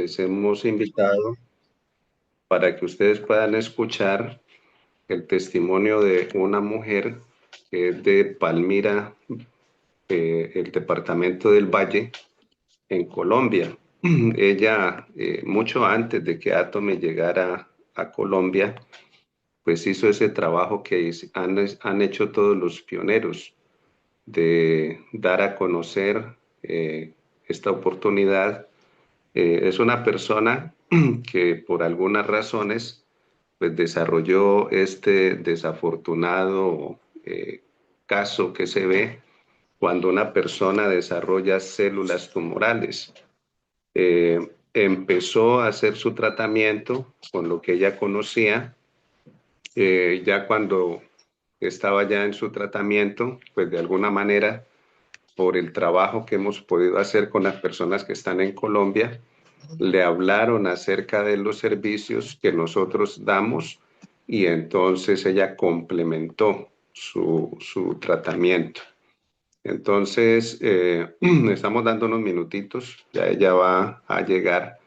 les hemos invitado para que ustedes puedan escuchar el testimonio de una mujer que es de Palmira, el departamento del Valle, en Colombia. Ella, mucho antes de que Atome llegara a Colombia, pues hizo ese trabajo que han hecho todos los pioneros de dar a conocer esta oportunidad. Es una persona que por algunas razones pues desarrolló este desafortunado caso que se ve cuando una persona desarrolla células tumorales. Empezó a hacer su tratamiento con lo que ella conocía. Ya cuando estaba ya en su tratamiento, pues de alguna manera, por el trabajo que hemos podido hacer con las personas que están en Colombia, le hablaron acerca de los servicios que nosotros damos y entonces ella complementó su tratamiento. Entonces, estamos dando unos minutitos, ya ella va a llegar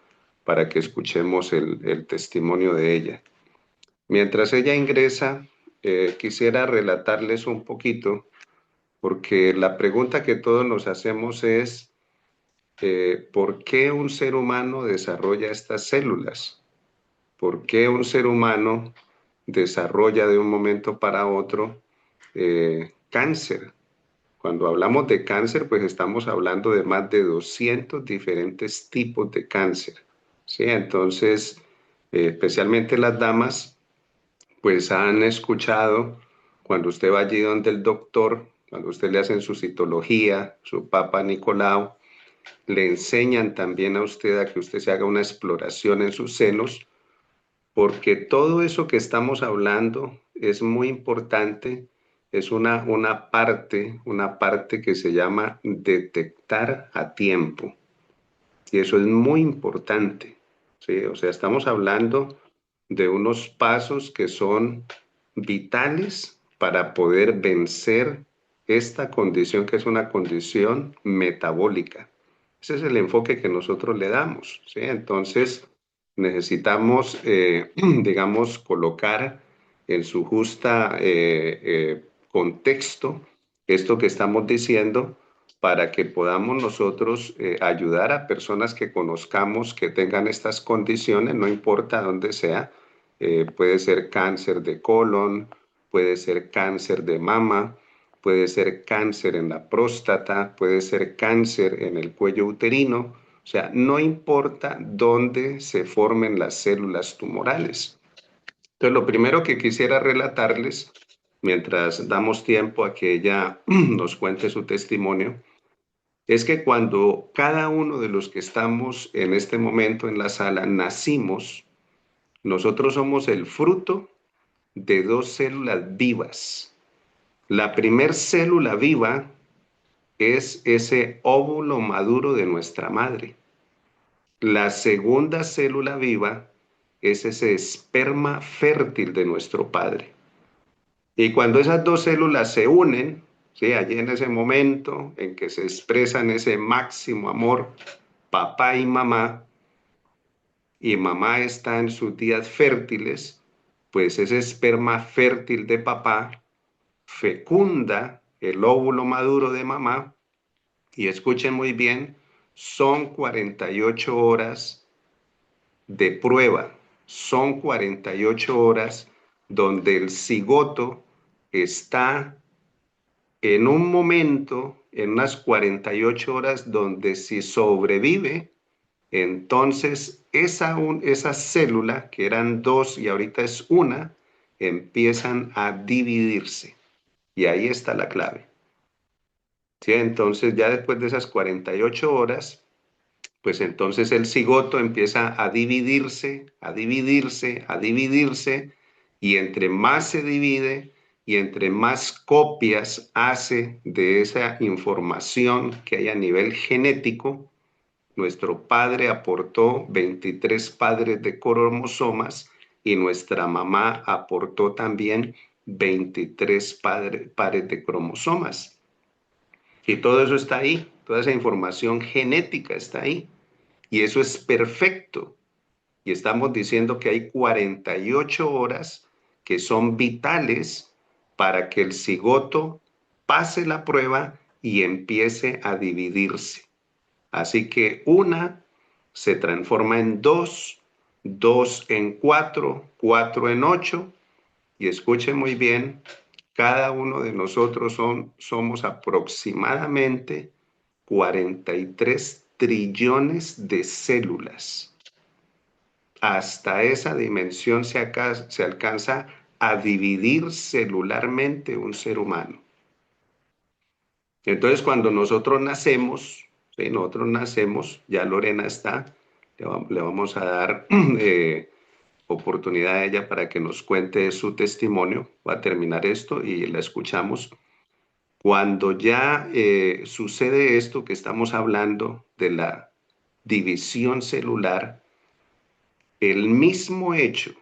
para que escuchemos el testimonio de ella. Mientras ella ingresa, quisiera relatarles un poquito, porque la pregunta que todos nos hacemos es, ¿por qué un ser humano desarrolla estas células? ¿Por qué un ser humano desarrolla de un momento para otro cáncer? Cuando hablamos de cáncer, pues estamos hablando de más de 200 diferentes tipos de cáncer, ¿sí? Entonces, especialmente las damas, pues han escuchado cuando usted va allí donde el doctor, cuando usted le hacen su citología, su Papa Nicolau, le enseñan también a usted a que usted se haga una exploración en sus senos, porque todo eso que estamos hablando es muy importante, es una parte que se llama detectar a tiempo. Y eso es muy importante, ¿sí? O sea, estamos hablando de unos pasos que son vitales para poder vencer esta condición que es una condición metabólica. Ese es el enfoque que nosotros le damos, ¿sí? Entonces, necesitamos, digamos, colocar en su justa contexto esto que estamos diciendo para que podamos nosotros ayudar a personas que conozcamos que tengan estas condiciones, no importa dónde sea. Puede ser cáncer de colon, puede ser cáncer de mama, puede ser cáncer en la próstata, puede ser cáncer en el cuello uterino. O sea, no importa dónde se formen las células tumorales. Entonces, lo primero que quisiera relatarles, mientras damos tiempo a que ella nos cuente su testimonio, es que cuando cada uno de los que estamos en este momento en la sala nacimos, nosotros somos el fruto de dos células vivas. La primer célula viva es ese óvulo maduro de nuestra madre. La segunda célula viva es ese esperma fértil de nuestro padre. Y cuando esas dos células se unen, ¿sí? Allí en ese momento en que se expresan ese máximo amor, papá y mamá está en sus días fértiles, pues ese esperma fértil de papá fecunda el óvulo maduro de mamá, y escuchen muy bien, son 48 horas de prueba, son 48 horas donde el cigoto está en un momento, en unas 48 horas, donde si sobrevive, entonces esa célula, que eran dos y ahorita es una, empiezan a dividirse. Y ahí está la clave. ¿Sí? Entonces ya después de esas 48 horas, pues entonces el cigoto empieza a dividirse, a dividirse, a dividirse, y entre más se divide y entre más copias hace de esa información que hay a nivel genético, nuestro padre aportó 23 pares de cromosomas y nuestra mamá aportó también 23 pares de cromosomas. Y todo eso está ahí, toda esa información genética está ahí. Y eso es perfecto. Y estamos diciendo que hay 48 horas que son vitales para que el cigoto pase la prueba y empiece a dividirse. Así que una se transforma en dos, dos en cuatro, cuatro en ocho. Y escuchen muy bien, cada uno de nosotros somos aproximadamente 43 trillones de células. Hasta esa dimensión se alcanza a dividir celularmente un ser humano. Entonces, cuando nosotros nacemos, ¿sí? Nosotros nacemos, ya Lorena está, le vamos a dar oportunidad a ella para que nos cuente su testimonio. Va a terminar esto y la escuchamos. Cuando ya sucede esto que estamos hablando de la división celular, el mismo hecho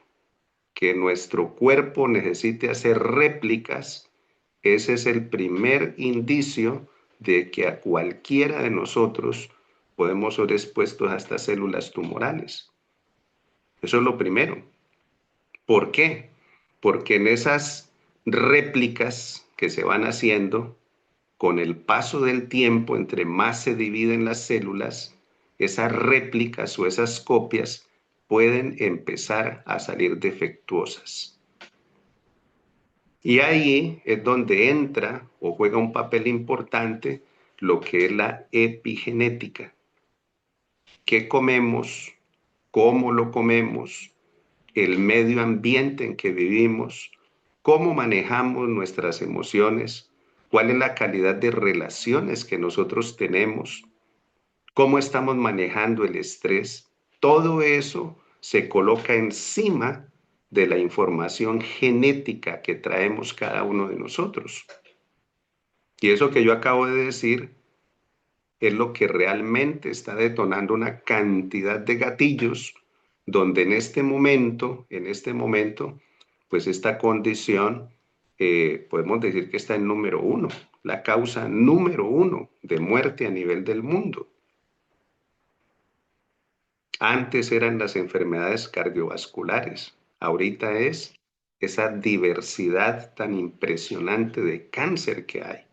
que nuestro cuerpo necesite hacer réplicas, ese es el primer indicio de que a cualquiera de nosotros podemos ser expuestos a estas células tumorales. Eso es lo primero. ¿Por qué? Porque en esas réplicas que se van haciendo, con el paso del tiempo, entre más se dividen las células, esas réplicas o esas copias pueden empezar a salir defectuosas. Y ahí es donde entra o juega un papel importante lo que es la epigenética. ¿Qué comemos? ¿Cómo lo comemos? El medio ambiente en que vivimos, cómo manejamos nuestras emociones, cuál es la calidad de relaciones que nosotros tenemos, cómo estamos manejando el estrés. Todo eso se coloca encima de la información genética que traemos cada uno de nosotros. Y eso que yo acabo de decir es lo que realmente está detonando una cantidad de gatillos donde en este momento, pues esta condición, podemos decir que está en número uno, la causa número uno de muerte a nivel del mundo. Antes eran las enfermedades cardiovasculares, ahorita es esa diversidad tan impresionante de cáncer que hay.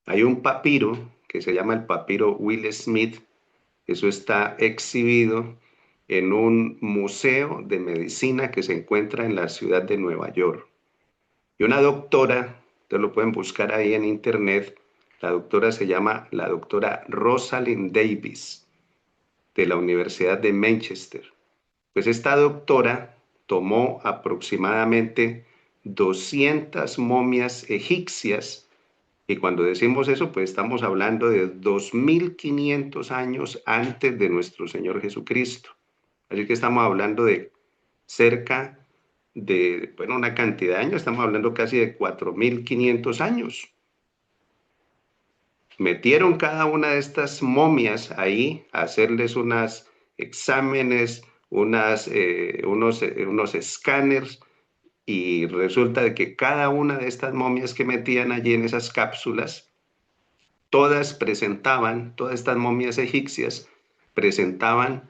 Hay un papiro que se llama el papiro Will Smith. Eso está exhibido en un museo de medicina que se encuentra en la ciudad de Nueva York. Y una doctora, ustedes lo pueden buscar ahí en internet, la doctora se llama la doctora Rosalind Davis, de la Universidad de Manchester. Pues esta doctora tomó aproximadamente 200 momias egipcias. Y cuando decimos eso, pues estamos hablando de 2500 años antes de nuestro Señor Jesucristo. Así que estamos hablando de cerca de, bueno, una cantidad de años, estamos hablando casi de 4500 años. Metieron cada una de estas momias ahí a hacerles unos exámenes, unos escáneres, y resulta de que cada una de estas momias que metían allí en esas cápsulas, todas estas momias egipcias presentaban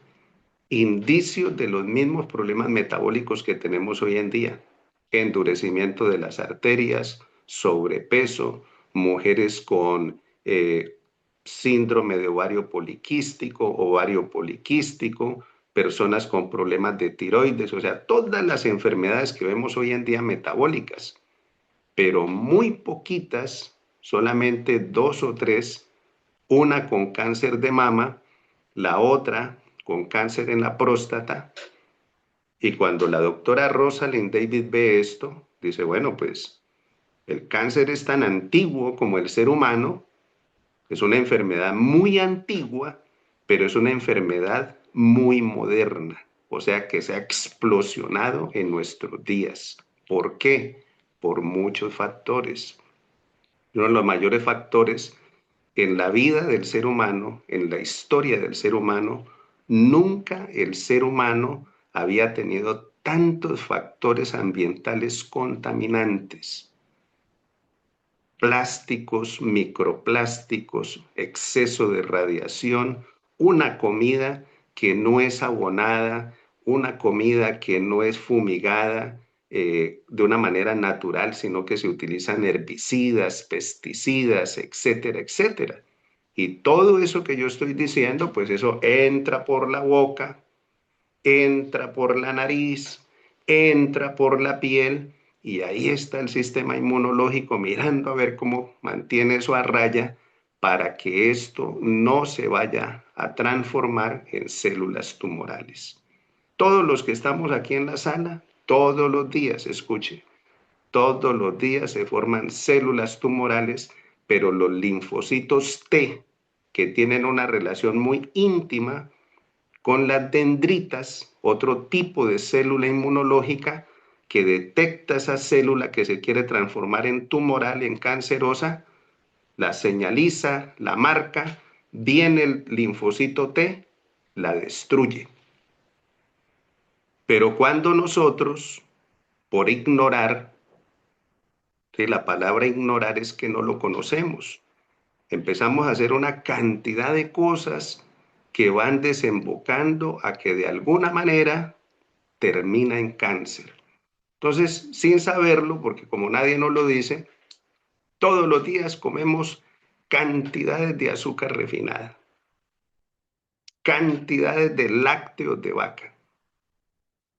indicios de los mismos problemas metabólicos que tenemos hoy en día. Endurecimiento de las arterias, sobrepeso, mujeres con síndrome de ovario poliquístico, personas con problemas de tiroides, o sea, todas las enfermedades que vemos hoy en día metabólicas, pero muy poquitas, solamente 2 o 3, una con cáncer de mama, la otra con cáncer en la próstata. Y cuando la doctora Rosalind Davis ve esto, dice, bueno, pues el cáncer es tan antiguo como el ser humano, es una enfermedad muy antigua, pero es una enfermedad muy moderna, o sea que se ha explosionado en nuestros días. ¿Por qué? Por muchos factores. Uno de los mayores factores en la vida del ser humano, en la historia del ser humano, nunca el ser humano había tenido tantos factores ambientales contaminantes: plásticos, microplásticos, exceso de radiación, una comida que no es abonada, una comida que no es fumigada de una manera natural, sino que se utilizan herbicidas, pesticidas, etcétera, etcétera. Y todo eso que yo estoy diciendo, pues eso entra por la boca, entra por la nariz, entra por la piel y ahí está el sistema inmunológico mirando a ver cómo mantiene eso a raya para que esto no se vaya a transformar en células tumorales. Todos los que estamos aquí en la sala, todos los días, escuche, todos los días se forman células tumorales, pero los linfocitos T, que tienen una relación muy íntima con las dendritas, otro tipo de célula inmunológica que detecta esa célula que se quiere transformar en tumoral, en cancerosa, la señaliza, la marca, viene el linfocito T, la destruye. Pero cuando nosotros, por ignorar, ¿sí? La palabra ignorar es que no lo conocemos, empezamos a hacer una cantidad de cosas que van desembocando a que de alguna manera termina en cáncer. Entonces, sin saberlo, porque como nadie nos lo dice, todos los días comemos cantidades de azúcar refinada, cantidades de lácteos de vaca,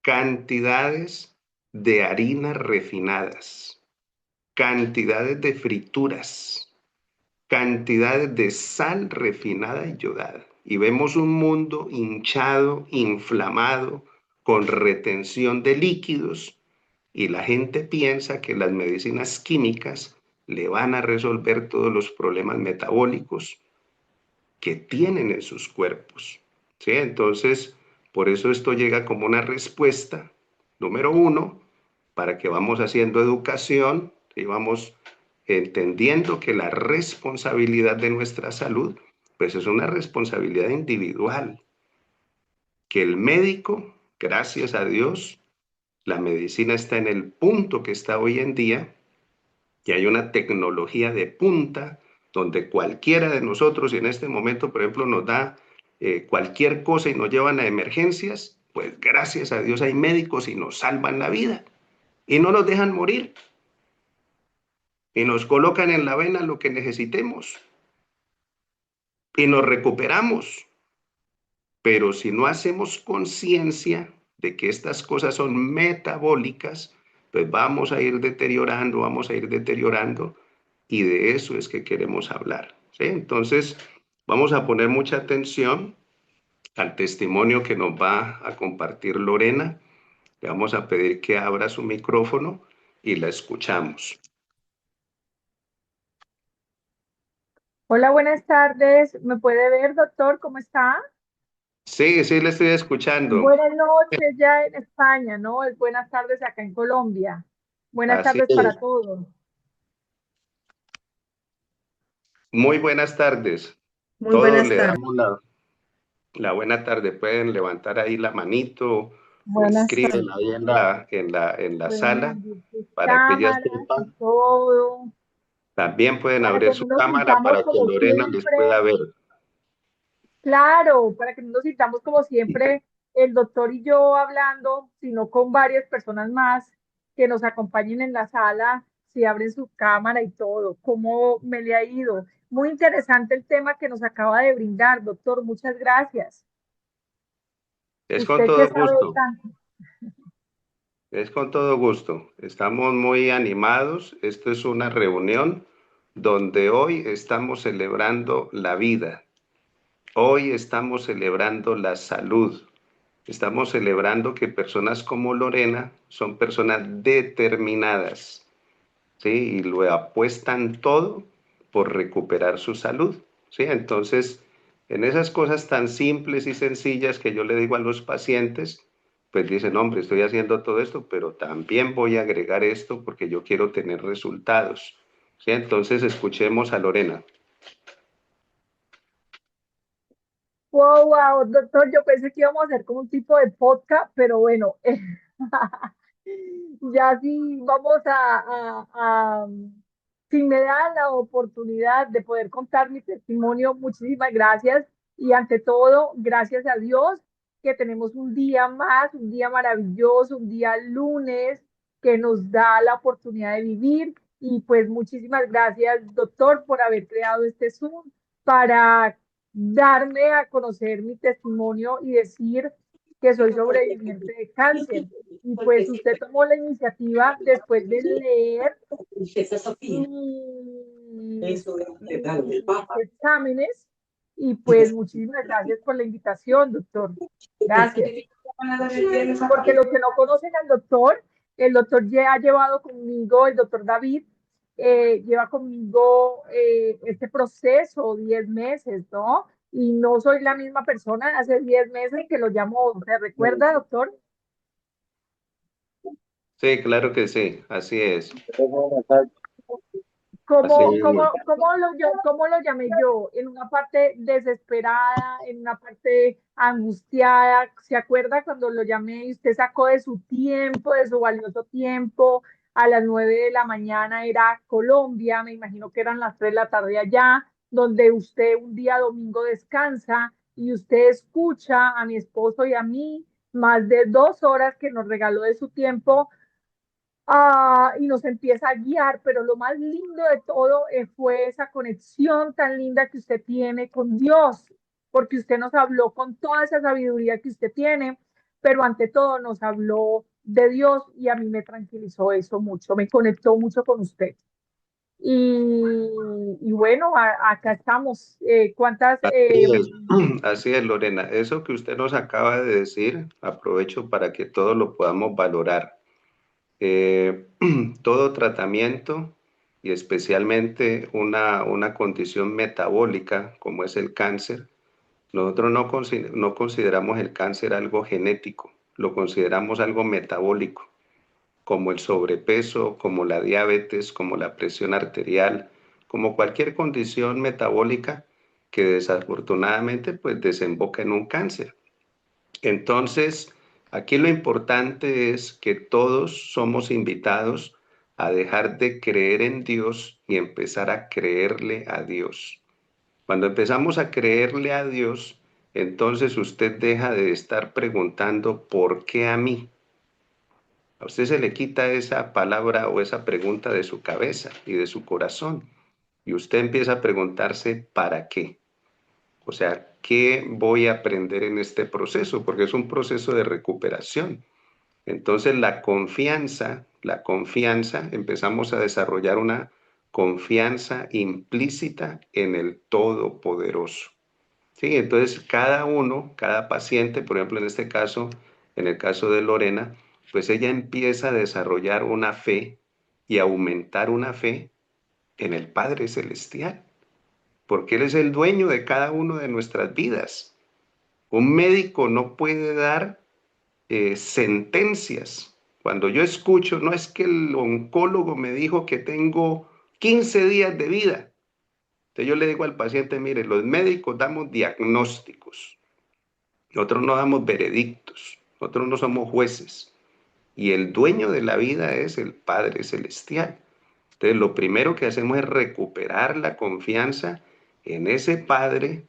cantidades de harinas refinadas, cantidades de frituras, cantidades de sal refinada y yodada. Y vemos un mundo hinchado, inflamado, con retención de líquidos, y la gente piensa que las medicinas químicas le van a resolver todos los problemas metabólicos que tienen en sus cuerpos. ¿Sí? Entonces, por eso esto llega como una respuesta, número uno, para que vamos haciendo educación y vamos entendiendo que la responsabilidad de nuestra salud, pues es una responsabilidad individual, que el médico, gracias a Dios, la medicina está en el punto que está hoy en día y hay una tecnología de punta donde cualquiera de nosotros, y en este momento, por ejemplo, nos da cualquier cosa y nos llevan a emergencias, pues gracias a Dios hay médicos y nos salvan la vida y no nos dejan morir y nos colocan en la vena lo que necesitemos y nos recuperamos. Pero si no hacemos conciencia de que estas cosas son metabólicas, pues vamos a ir deteriorando y de eso es que queremos hablar. ¿Sí? Entonces, vamos a poner mucha atención al testimonio que nos va a compartir Lorena. Le vamos a pedir que abra su micrófono y la escuchamos. Hola, buenas tardes. ¿Me puede ver, doctor? ¿Cómo está? Sí, sí, le estoy escuchando. Buenas noches ya en España, ¿no? Es buenas tardes acá en Colombia. Buenas Así tardes es. para todos. Muy buenas tardes. Muy Todos buenas le tardes. damos la buena tarde. Pueden levantar ahí la manito o Buenas escriben tardes. ahí en la Pueden sala abrir sus para que ella cámaras y sepa. todo, También pueden para que abrir no su nos cámara sintamos para que como Lorena les siempre. pueda ver. Claro, para que no nos sintamos como siempre el doctor y yo hablando, sino con varias personas más que nos acompañen en la sala, si abren su cámara y todo. ¿Cómo me le ha ido? Muy interesante el tema que nos acaba de brindar, doctor. Muchas gracias. Es con Usted que todo sabe gusto. tanto. Es con todo gusto. Estamos muy animados. Esto es una reunión donde hoy estamos celebrando la vida. Hoy estamos celebrando la salud. Estamos celebrando que personas como Lorena son personas determinadas, ¿sí? Y lo apuestan todo por recuperar su salud, ¿sí? Entonces, en esas cosas tan simples y sencillas que yo le digo a los pacientes, pues dicen, hombre, estoy haciendo todo esto, pero también voy a agregar esto porque yo quiero tener resultados, ¿sí? Entonces, escuchemos a Lorena. Wow, wow, doctor, yo pensé que íbamos a hacer como un tipo de podcast, pero bueno, ya sí vamos si me dan la oportunidad de poder contar mi testimonio, muchísimas gracias. Y ante todo, gracias a Dios que tenemos un día más, un día maravilloso, un día lunes que nos da la oportunidad de vivir. Y pues muchísimas gracias, doctor, por haber creado este Zoom para darme a conocer mi testimonio y decir que soy sobreviviente de cáncer. Y pues usted tomó la iniciativa después de leer mis exámenes y pues muchísimas gracias por la invitación, doctor. Gracias. Porque los que no conocen al doctor, el doctor ya ha llevado conmigo, el doctor David, lleva conmigo este proceso 10 meses, ¿no? Y no soy la misma persona hace 10 meses que lo llamó. ¿Se recuerda, doctor? Sí, claro que sí, así es. Así mismo. ¿Cómo lo llamé yo? En una parte desesperada, en una parte angustiada. ¿Se acuerda cuando lo llamé y usted sacó de su tiempo, de su valioso tiempo? A las 9 de la mañana era Colombia, me imagino que eran las 3 de la tarde allá, donde usted un día domingo descansa y usted escucha a mi esposo y a mí más de 2 horas que nos regaló de su tiempo y nos empieza a guiar, pero lo más lindo de todo fue esa conexión tan linda que usted tiene con Dios, porque usted nos habló con toda esa sabiduría que usted tiene, pero ante todo nos habló de Dios y a mí me tranquilizó eso mucho, me conectó mucho con usted. Y, y bueno, acá estamos. ¿Cuántas? Así es, así es, Lorena. Eso que usted nos acaba de decir, aprovecho para que todos lo podamos valorar. Eh, Todo tratamiento y especialmente una condición metabólica como es el cáncer, nosotros no consideramos el cáncer algo genético, lo consideramos algo metabólico, como el sobrepeso, como la diabetes, como la presión arterial, como cualquier condición metabólica que desafortunadamente pues desemboca en un cáncer. Entonces, aquí lo importante es que todos somos invitados a dejar de creer en Dios y empezar a creerle a Dios. Cuando empezamos a creerle a Dios, entonces usted deja de estar preguntando ¿por qué a mí? A usted se le quita esa palabra o esa pregunta de su cabeza y de su corazón y usted empieza a preguntarse ¿para qué? O sea, ¿qué voy a aprender en este proceso? Porque es un proceso de recuperación. Entonces, la confianza, empezamos a desarrollar una confianza implícita en el Todopoderoso. Sí, entonces cada uno, cada paciente, por ejemplo, en este caso, en el caso de Lorena, pues ella empieza a desarrollar una fe y aumentar una fe en el Padre Celestial, porque Él es el dueño de cada uno de nuestras vidas. Un médico no puede dar sentencias. Cuando yo escucho, no es que el oncólogo me dijo que tengo 15 días de vida. Entonces yo le digo al paciente, mire, los médicos damos diagnósticos, nosotros no damos veredictos, nosotros no somos jueces. Y el dueño de la vida es el Padre Celestial. Entonces lo primero que hacemos es recuperar la confianza en ese Padre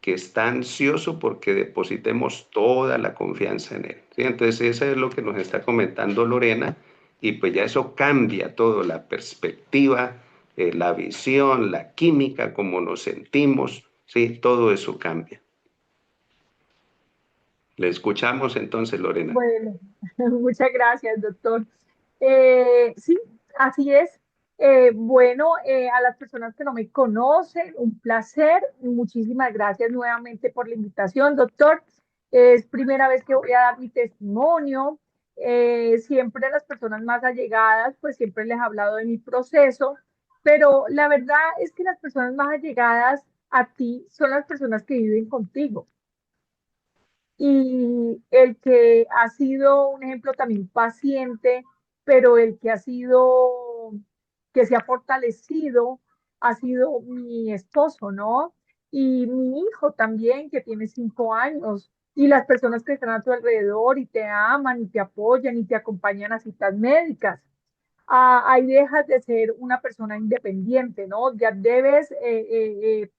que está ansioso porque depositemos toda la confianza en Él. ¿Sí? Entonces eso es lo que nos está comentando Lorena y pues ya eso cambia todo, la perspectiva, la visión, la química, cómo nos sentimos, ¿sí? Todo eso cambia. Le escuchamos entonces, Lorena. Bueno, muchas gracias, doctor. Sí, así es. Bueno, a las personas que no me conocen, un placer. Muchísimas gracias nuevamente por la invitación, doctor. Es primera vez que voy a dar mi testimonio. Siempre a las personas más allegadas, pues siempre les he hablado de mi proceso, pero la verdad es que las personas más allegadas a ti son las personas que viven contigo y el que ha sido un ejemplo también paciente, pero el que ha sido, que se ha fortalecido, ha sido mi esposo, ¿no? Y mi hijo también, que tiene 5 años, y las personas que están a tu alrededor y te aman y te apoyan y te acompañan a citas médicas. Ahí dejas de ser una persona independiente, ¿no? Ya debes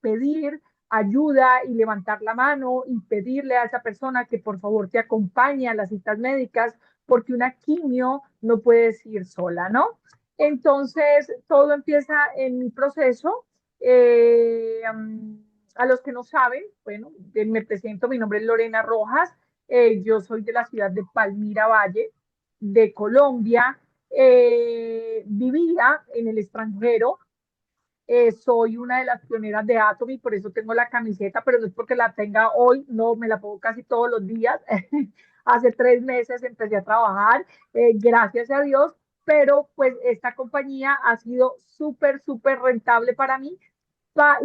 pedir ayuda y levantar la mano y pedirle a esa persona que por favor te acompañe a las citas médicas, porque una quimio no puedes ir sola, ¿no? Entonces, todo empieza en mi proceso. A los que no saben, bueno, me presento, mi nombre es Lorena Rojas, yo soy de la ciudad de Palmira Valle, de Colombia, vivía en el extranjero, soy una de las pioneras de Atomy, por eso tengo la camiseta, pero no es porque la tenga hoy, no, me la pongo casi todos los días. Hace 3 meses empecé a trabajar, gracias a Dios, pero pues esta compañía ha sido súper, súper rentable para mí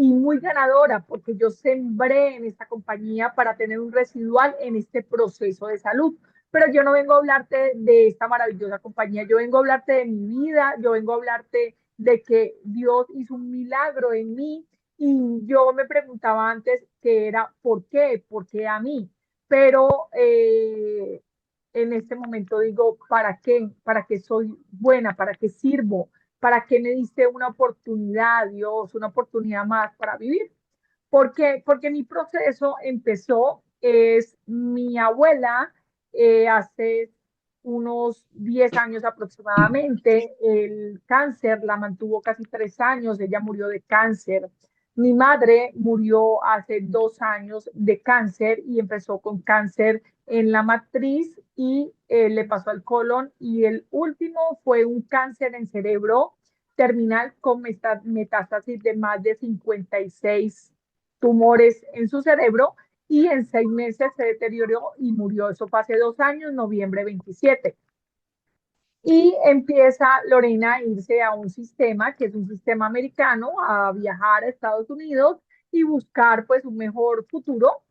y muy ganadora, porque yo sembré en esta compañía para tener un residual en este proceso de salud. Pero yo no vengo a hablarte de esta maravillosa compañía, yo vengo a hablarte de mi vida, yo vengo a hablarte de que Dios hizo un milagro en mí, y yo me preguntaba antes que era ¿por qué a mí? Pero en este momento digo, ¿para qué soy buena? ¿Para qué sirvo? ¿Para qué me diste una oportunidad, Dios, una oportunidad más para vivir? Porque mi proceso empezó, es mi abuela, hace unos 10 años aproximadamente, el cáncer la mantuvo casi 3 años, ella murió de cáncer. Mi madre murió hace 2 años de cáncer y empezó con cáncer en la matriz y le pasó al colon, y el último fue un cáncer en cerebro terminal con metástasis de más de 56 tumores en su cerebro, y en 6 meses se deterioró y murió. Eso fue hace 2 años, noviembre 27. Y empieza Lorena a irse a un sistema que es un sistema americano, a viajar a Estados Unidos y buscar pues un mejor futuro.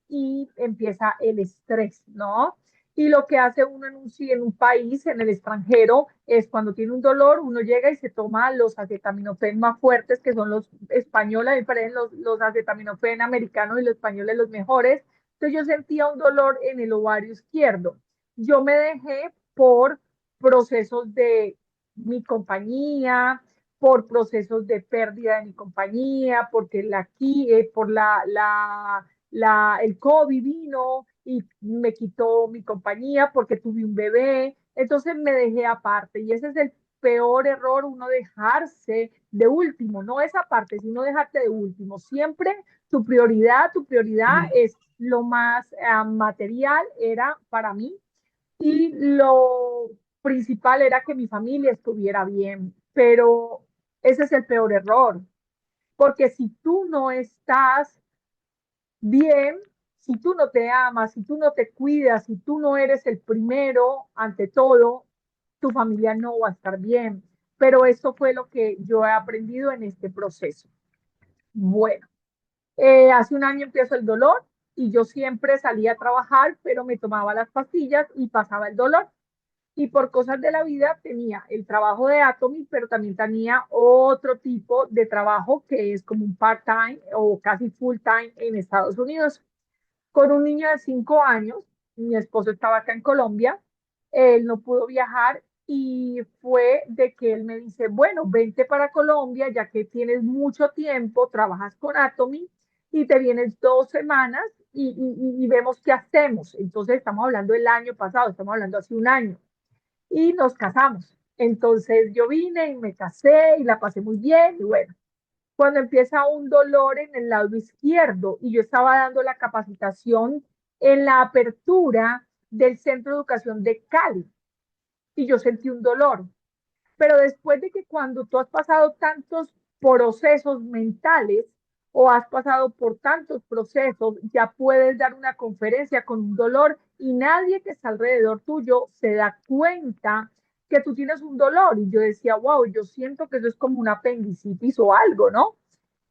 Y empieza el estrés, ¿no? Y lo que hace uno en un país, en el extranjero, es cuando tiene un dolor, uno llega y se toma los acetaminofén más fuertes, que son los españoles, me parecen los acetaminofén americanos y los españoles los mejores. Entonces yo sentía un dolor en el ovario izquierdo. Yo me dejé por procesos de mi compañía, por procesos de pérdida de mi compañía, porque por el COVID vino y me quitó mi compañía porque tuve un bebé. Entonces me dejé aparte, y ese es el peor error, uno dejarse de último, no esa parte, sino dejarte de último. Siempre tu prioridad es lo más material, era para mí, y lo principal era que mi familia estuviera bien, pero ese es el peor error, porque si tú no estás bien, si tú no te amas, si tú no te cuidas, si tú no eres el primero ante todo, tu familia no va a estar bien. Pero eso fue lo que yo he aprendido en este proceso. Bueno, hace un año empezó el dolor y yo siempre salía a trabajar, pero me tomaba las pastillas y pasaba el dolor. Y por cosas de la vida tenía el trabajo de Atomy, pero también tenía otro tipo de trabajo que es como un part-time o casi full-time en Estados Unidos. Con un niño de 5 años, mi esposo estaba acá en Colombia, él no pudo viajar, y fue de que él me dice, bueno, vente para Colombia, ya que tienes mucho tiempo, trabajas con Atomy y te vienes 2 semanas y vemos qué hacemos. Entonces estamos hablando del año pasado, estamos hablando hace un año, y nos casamos. Entonces yo vine y me casé y la pasé muy bien, y bueno, cuando empieza un dolor en el lado izquierdo, y yo estaba dando la capacitación en la apertura del Centro de Educación de Cali, y yo sentí un dolor. Pero después de que cuando tú has pasado tantos procesos mentales o has pasado por tantos procesos, ya puedes dar una conferencia con un dolor y nadie que está alrededor tuyo se da cuenta que tú tienes un dolor. Y yo decía, wow, yo siento que eso es como una apendicitis o algo, ¿no?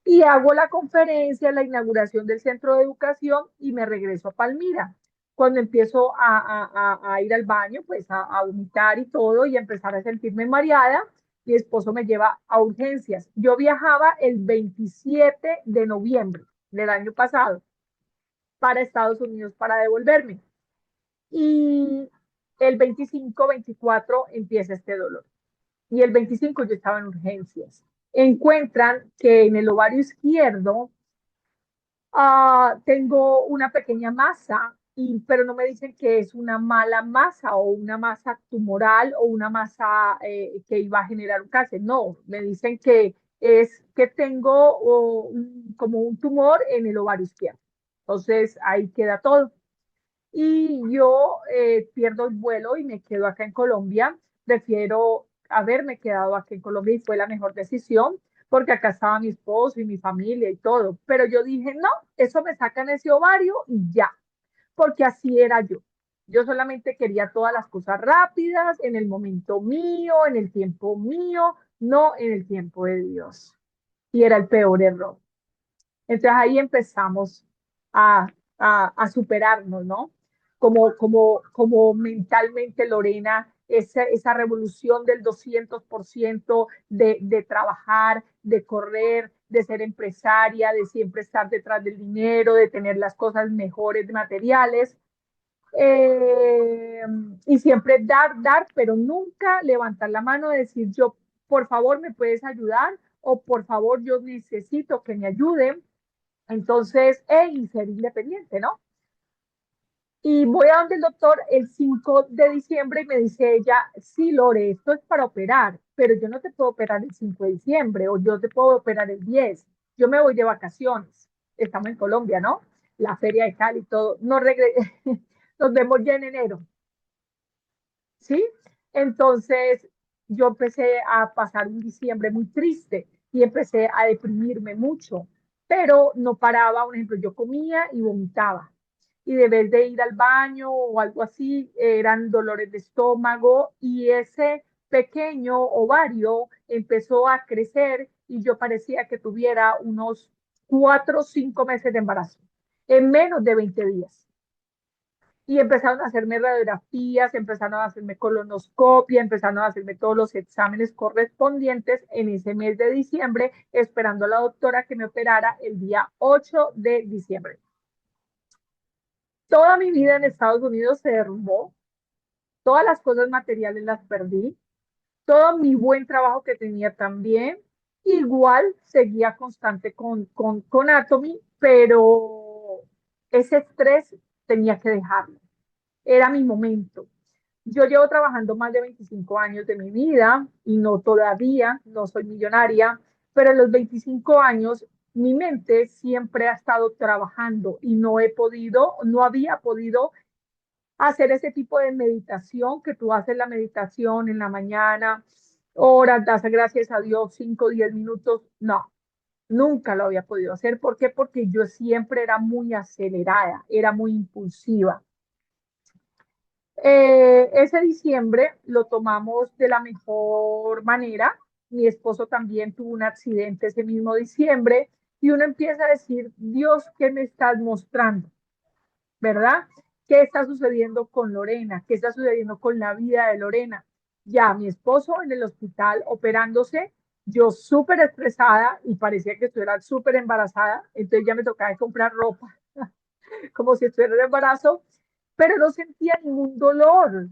Y hago la conferencia, la inauguración del centro de educación, y me regreso a Palmira. Cuando empiezo a ir al baño, pues a vomitar y todo, y a empezar a sentirme mareada, mi esposo me lleva a urgencias. Yo viajaba el 27 de noviembre del año pasado para Estados Unidos para devolverme. Y el 25-24 empieza este dolor. Y el 25 yo estaba en urgencias. Encuentran que en el ovario izquierdo Tengo una pequeña masa, pero no me dicen que es una mala masa o una masa tumoral o una masa que iba a generar un cáncer. No, me dicen que es que tengo como un tumor en el ovario izquierdo. Entonces ahí queda todo. Y yo pierdo el vuelo y me quedo acá en Colombia. Prefiero haberme quedado aquí en Colombia y fue la mejor decisión porque acá estaba mi esposo y mi familia y todo. Pero yo dije, no, eso me sacan ese ovario y ya, porque así era yo. Yo solamente quería todas las cosas rápidas, en el momento mío, en el tiempo mío, no en el tiempo de Dios. Y era el peor error. Entonces ahí empezamos a, a superarnos, ¿no? Como mentalmente, Lorena, esa revolución del 200% de trabajar, de correr, de ser empresaria, de siempre estar detrás del dinero, de tener las cosas mejores materiales. eh, y siempre dar, pero nunca levantar la mano y decir yo, por favor, me puedes ayudar o por favor, yo necesito que me ayuden. Entonces, y ser independiente, ¿no? Y voy a donde el doctor el 5 de diciembre y me dice ella, sí, Lore, esto es para operar, pero yo no te puedo operar el 5 de diciembre o yo te puedo operar el 10. Yo me voy de vacaciones. Estamos en Colombia, ¿no? La feria de Cali y todo. Nos vemos ya en enero, ¿sí? Entonces, yo empecé a pasar un diciembre muy triste y empecé a deprimirme mucho, pero no paraba. Por ejemplo, yo comía y vomitaba y de vez de ir al baño o algo así, eran dolores de estómago y ese pequeño ovario empezó a crecer y yo parecía que tuviera unos 4 o 5 meses de embarazo en menos de 20 días. Y empezaron a hacerme radiografías, empezaron a hacerme colonoscopia, empezaron a hacerme todos los exámenes correspondientes en ese mes de diciembre, esperando a la doctora que me operara el día 8 de diciembre. Toda mi vida en Estados Unidos se derrumbó, todas las cosas materiales las perdí, todo mi buen trabajo que tenía también, igual seguía constante con Atomy, pero ese estrés tenía que dejarlo, era mi momento. Yo llevo trabajando más de 25 años de mi vida y no todavía, no soy millonaria, pero en los 25 años mi mente siempre ha estado trabajando y no he podido, no había podido hacer ese tipo de meditación que tú haces la meditación en la mañana, horas, das gracias a Dios, 5 o 10 minutos. No, nunca lo había podido hacer. ¿Por qué? Porque yo siempre era muy acelerada, era muy impulsiva. Ese diciembre lo tomamos de la mejor manera. Mi esposo también tuvo un accidente ese mismo diciembre y uno empieza a decir, Dios, ¿qué me estás mostrando? ¿Verdad? ¿Qué está sucediendo con Lorena? ¿Qué está sucediendo con la vida de Lorena? Ya, mi esposo en el hospital operándose, yo súper estresada y parecía que estuviera súper embarazada, entonces ya me tocaba comprar ropa como si estuviera en embarazo, pero no sentía ningún dolor,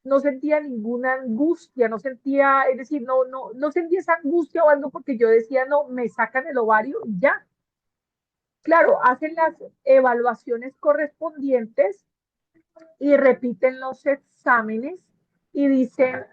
no sentía ninguna angustia, no sentía, es decir, no sentía esa angustia o algo porque yo decía, no, me sacan el ovario y ya. Claro, hacen las evaluaciones correspondientes y repiten los exámenes y dicen,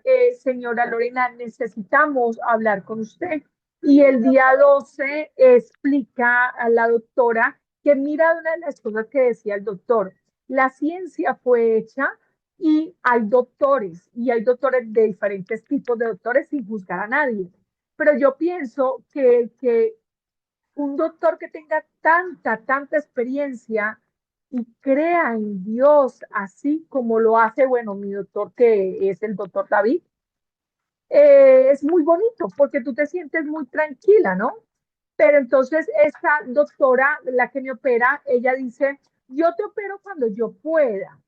señora Lorena, necesitamos hablar con usted. Y el día 12 explica a la doctora que mira una de las cosas que decía el doctor, la ciencia fue hecha y hay doctores de diferentes tipos de doctores sin juzgar a nadie. Pero yo pienso que un doctor que tenga tanta experiencia y crea en Dios, así como lo hace, bueno, mi doctor que es el doctor David, es muy bonito porque tú te sientes muy tranquila, ¿no? Pero entonces esta doctora, la que me opera, ella dice, yo te opero cuando yo pueda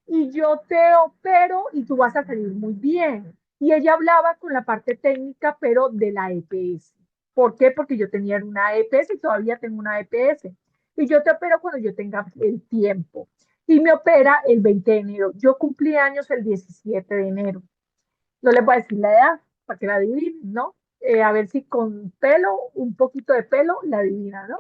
y yo te opero y tú vas a salir muy bien. Y ella hablaba con la parte técnica, pero de la EPS. ¿Por qué? Porque yo tenía una EPS y todavía tengo una EPS. Y yo te opero cuando yo tenga el tiempo. Y me opera el 20 de enero. Yo cumplí años el 17 de enero. No les voy a decir la edad para que la adivinen, ¿no? A ver si con pelo, un poquito de pelo, la adivina, ¿no?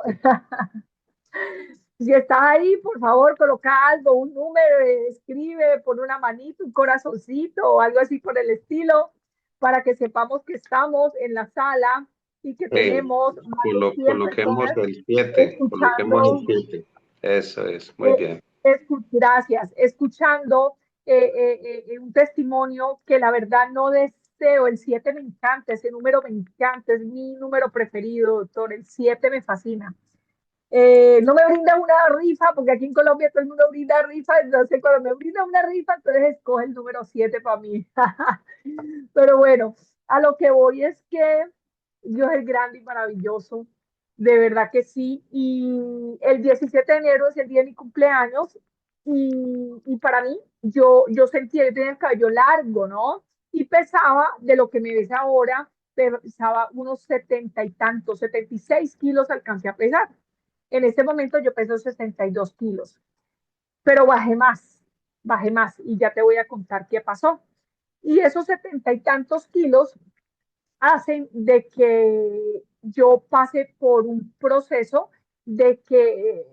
Si estás ahí, por favor, coloca algo, un número, escribe, pon una manito, un corazoncito o algo así por el estilo, para que sepamos que estamos en la sala y que tenemos más de 100 Coloquemos personas el 7, coloquemos el escuchando. 7. Eso es, muy eh, bien. Gracias, escuchando un testimonio que la verdad no deseo. El 7 me encanta, ese número me encanta, es mi número preferido, doctor. El 7 me fascina. No me brinda una rifa, porque aquí en Colombia todo el mundo brinda rifa, entonces cuando me brinda una rifa, entonces escoge el número 7 para mí. Pero bueno, a lo que voy es que Dios es grande y maravilloso, de verdad que sí. Y el 17 de enero es el día de mi cumpleaños y para mí, yo sentía que tenía el cabello largo, ¿no? Y pesaba de lo que me ves ahora, pesaba unos 70 y tantos, 76 kilos alcancé a pesar. En este momento yo peso 62 kilos, pero bajé más y ya te voy a contar qué pasó. Y esos 70 y tantos kilos hacen de que yo pase por un proceso de que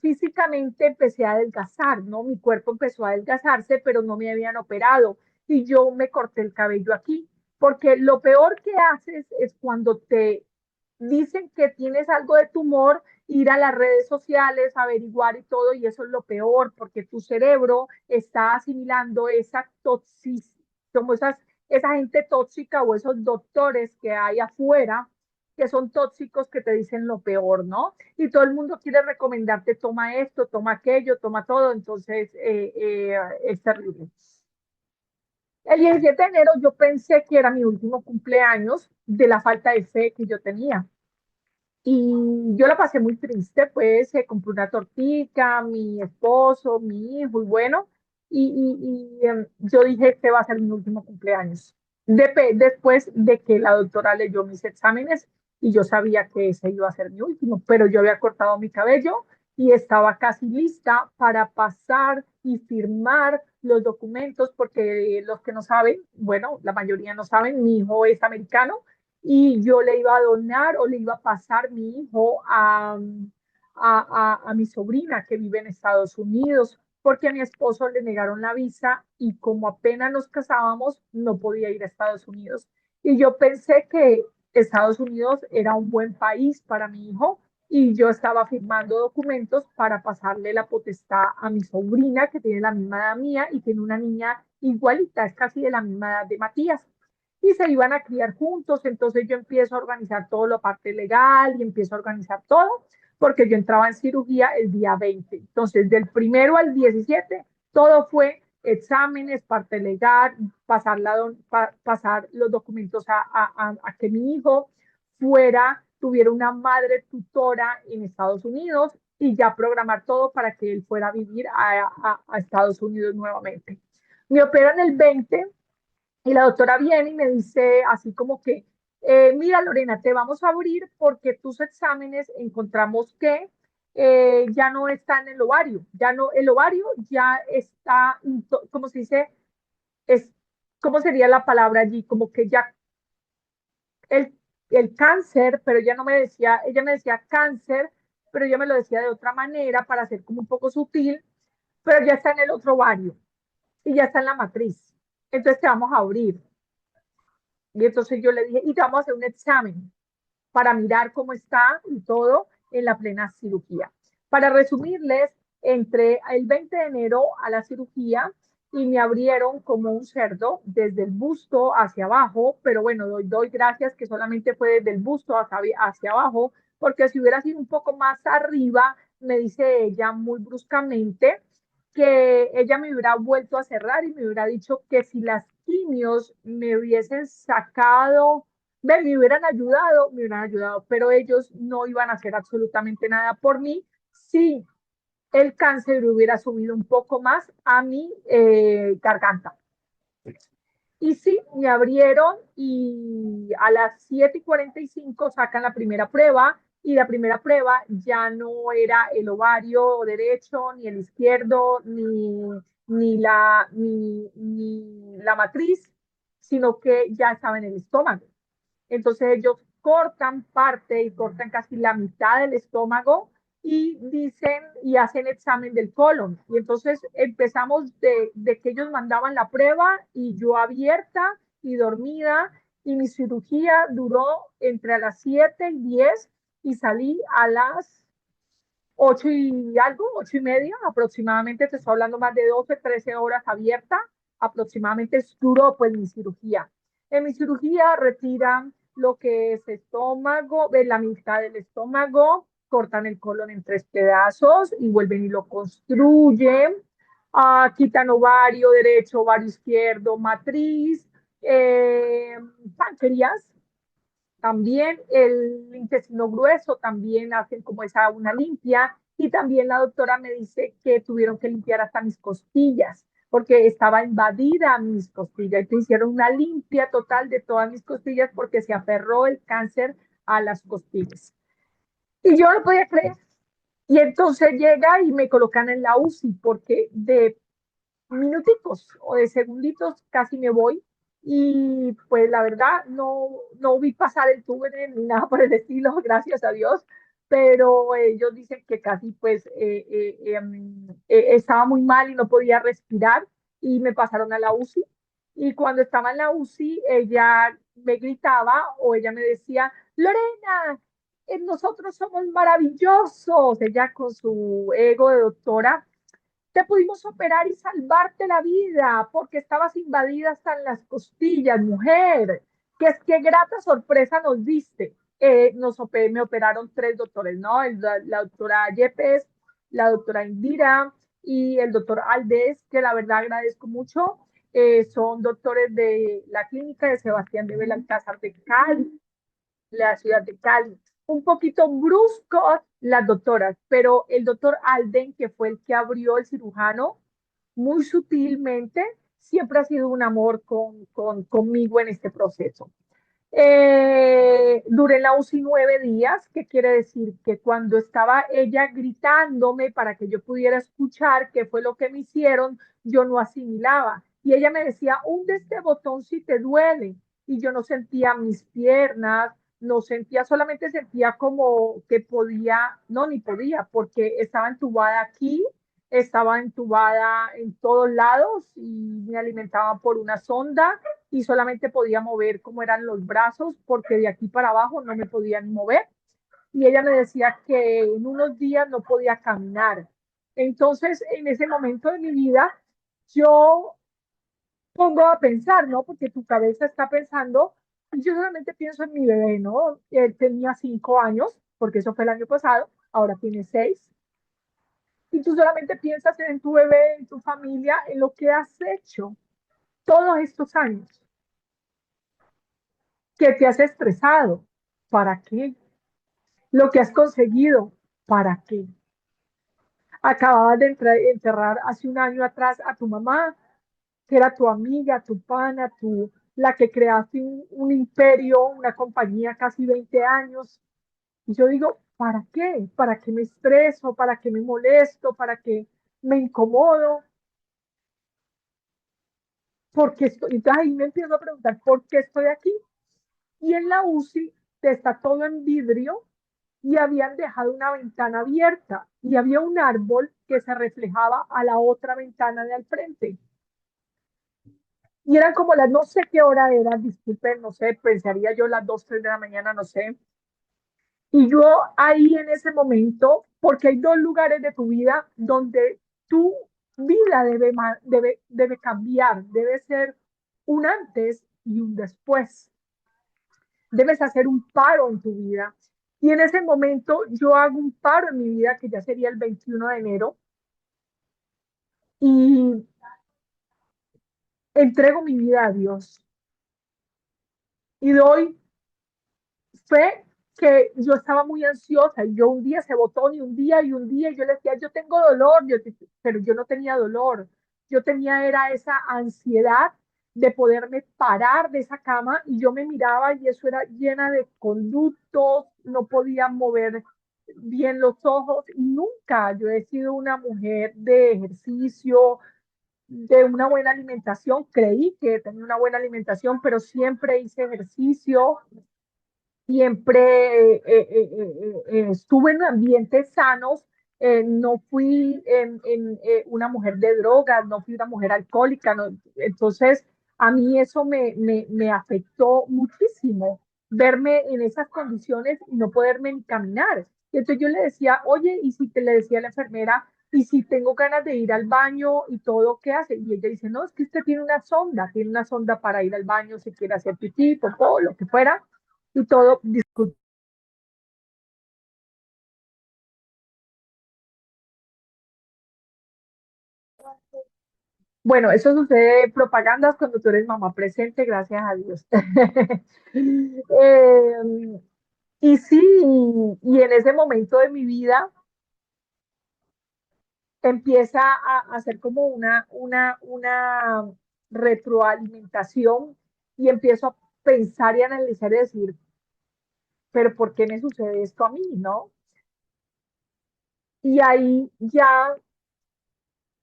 físicamente empecé a adelgazar, ¿no? Mi cuerpo empezó a adelgazarse, pero no me habían operado y yo me corté el cabello aquí, porque lo peor que haces es cuando te dicen que tienes algo de tumor, ir a las redes sociales, averiguar y todo, y eso es lo peor, porque tu cerebro está asimilando esa toxicidad, como esa gente tóxica o esos doctores que hay afuera que son tóxicos que te dicen lo peor, ¿no? Y todo el mundo quiere recomendarte, toma esto, toma aquello, toma todo, entonces es terrible. El 17 de enero yo pensé que era mi último cumpleaños de la falta de fe que yo tenía. Y yo la pasé muy triste, pues se compró una tortica, mi esposo, mi hijo, y bueno, yo dije, este va a ser mi último cumpleaños. Después de que la doctora leyó mis exámenes y yo sabía que ese iba a ser mi último, pero yo había cortado mi cabello y estaba casi lista para pasar y firmar los documentos, porque los que no saben, bueno, la mayoría no saben, mi hijo es americano y yo le iba a donar o le iba a pasar mi hijo a mi sobrina que vive en Estados Unidos, porque a mi esposo le negaron la visa y como apenas nos casábamos, no podía ir a Estados Unidos. Y yo pensé que Estados Unidos era un buen país para mi hijo y yo estaba firmando documentos para pasarle la potestad a mi sobrina que tiene la misma edad mía y tiene una niña igualita, es casi de la misma edad de Matías y se iban a criar juntos. Entonces yo empiezo a organizar todo lo parte legal y empiezo a organizar todo, porque yo entraba en cirugía el día 20. Entonces, del 1 al 17, todo fue exámenes, parte legal, pasar los documentos a que mi hijo tuviera una madre tutora en Estados Unidos y ya programar todo para que él fuera a vivir a Estados Unidos nuevamente. Me operan el 20 y la doctora viene y me dice así como que, mira Lorena, te vamos a abrir porque tus exámenes encontramos que ya no está en el ovario, ya no, el ovario ya está, ¿cómo se dice? Es, ¿cómo sería la palabra allí? Como que ya el, el cáncer, pero ella me decía cáncer, pero ella me lo decía de otra manera para ser como un poco sutil, pero ya está en el otro ovario y ya está en la matriz. Entonces te vamos a abrir. Y entonces yo le dije, y te vamos a hacer un examen para mirar cómo está y todo en la plena cirugía. Para resumirles, entré el 20 de enero a la cirugía y me abrieron como un cerdo desde el busto hacia abajo, pero bueno, doy gracias que solamente fue desde el busto hacia abajo, porque si hubiera sido un poco más arriba, me dice ella muy bruscamente que ella me hubiera vuelto a cerrar y me hubiera dicho que si las quimios me hubiesen sacado, me hubieran ayudado, pero ellos no iban a hacer absolutamente nada por mí si el cáncer hubiera subido un poco más a mi garganta. Y sí, me abrieron y a las 7:45 sacan la primera prueba y la primera prueba ya no era el ovario derecho, ni el izquierdo, ni la matriz, sino que ya estaba en el estómago. Entonces ellos cortan parte y cortan casi la mitad del estómago y dicen y hacen examen del colon. Y entonces empezamos de que ellos mandaban la prueba y yo abierta y dormida, y mi cirugía duró entre a las 7 y 10 y salí a las 8 y algo, 8:30 aproximadamente, te estoy hablando más de 12, 13 horas abierta, aproximadamente duró pues mi cirugía. En mi cirugía retiran lo que es estómago, la mitad del estómago, cortan el colon en 3 pedazos y vuelven y lo construyen, quitan ovario derecho, ovario izquierdo, matriz, páncreas, también el intestino grueso, también hacen como esa una limpia, y también la doctora me dice que tuvieron que limpiar hasta mis costillas porque estaba invadida mis costillas. Entonces hicieron una limpia total de todas mis costillas porque se aferró el cáncer a las costillas. Y yo no podía creer. Y entonces llega y me colocan en la UCI porque de minuticos o de segunditos casi me voy, y pues la verdad no vi pasar el túnel ni nada por el estilo, gracias a Dios, pero ellos dicen que casi pues estaba muy mal y no podía respirar y me pasaron a la UCI, y cuando estaba en la UCI ella me gritaba o ella me decía, Lorena, nosotros somos maravillosos, ella con su ego de doctora, te pudimos operar y salvarte la vida porque estabas invadida hasta en las costillas, mujer. Qué grata sorpresa nos diste. Me operaron 3 doctores, ¿no? La doctora Yepes, la doctora Indira y el doctor Aldes, que la verdad agradezco mucho. Son doctores de la clínica de Sebastián de Belalcázar de Cali, la ciudad de Cali. Un poquito bruscos las doctoras, pero el doctor Alden, que fue el que abrió el cirujano, muy sutilmente, siempre ha sido un amor conmigo en este proceso. Duré en la UCI 9 días, que quiere decir que cuando estaba ella gritándome para que yo pudiera escuchar qué fue lo que me hicieron, yo no asimilaba. Y ella me decía, hunde este botón si te duele. Y yo no sentía mis piernas, no sentía, solamente sentía como que podía, no, ni podía, porque estaba entubada aquí, estaba entubada en todos lados y me alimentaban por una sonda y solamente podía mover como eran los brazos porque de aquí para abajo no me podían mover. Y ella me decía que en unos días no podía caminar. Entonces, en ese momento de mi vida, yo pongo a pensar, ¿no? Porque tu cabeza está pensando, y yo solamente pienso en mi bebé, ¿no? Él tenía 5 años, porque eso fue el año pasado, ahora tiene 6. Y tú solamente piensas en tu bebé, en tu familia, en lo que has hecho todos estos años, que te has estresado. ¿Para qué? Lo que has conseguido. ¿Para qué? Acababas de enterrar hace un año atrás a tu mamá, que era tu amiga, tu pana, la que creaste un imperio, una compañía casi 20 años. Y yo digo, ¿para qué? ¿Para qué me estreso? ¿Para qué me molesto? ¿Para qué me incomodo? Porque estoy, entonces ahí me empiezo a preguntar, ¿por qué estoy aquí? Y en la UCI está todo en vidrio y habían dejado una ventana abierta y había un árbol que se reflejaba a la otra ventana de al frente. Y eran como no sé qué hora era, disculpen, no sé, pensaría yo las 2, 3 de la mañana, no sé. Y yo ahí en ese momento, porque hay 2 lugares de tu vida donde tu vida debe cambiar, debe ser un antes y un después. Debes hacer un paro en tu vida. Y en ese momento yo hago un paro en mi vida, que ya sería el 21 de enero, y entrego mi vida a Dios. Y doy fe que yo estaba muy ansiosa y yo un día se botó y un día y un día y yo le decía, yo tengo dolor, pero yo no tenía dolor. Yo tenía era esa ansiedad de poderme parar de esa cama y yo me miraba y eso era llena de conductos, no podía mover bien los ojos y nunca yo he sido una mujer de ejercicio, de una buena alimentación, creí que tenía una buena alimentación, pero siempre hice ejercicio siempre estuve en ambientes sanos, no fui una mujer de drogas, no fui una mujer alcohólica, no. Entonces a mí eso me afectó muchísimo, verme en esas condiciones y no poderme ni caminar. Y entonces yo le decía, oye, y si te le decía a la enfermera, y si tengo ganas de ir al baño y todo, ¿qué hace? Y ella dice, no, es que usted tiene una sonda para ir al baño si quiere hacer pipí, popó, lo que fuera y todo. Bueno, eso sucede propagandas cuando tú eres mamá presente, gracias a Dios. Eh, y sí, y en ese momento de mi vida empieza a hacer como una retroalimentación y empiezo a pensar y analizar y decir, pero ¿por qué me sucede esto a mí, no? Y ahí ya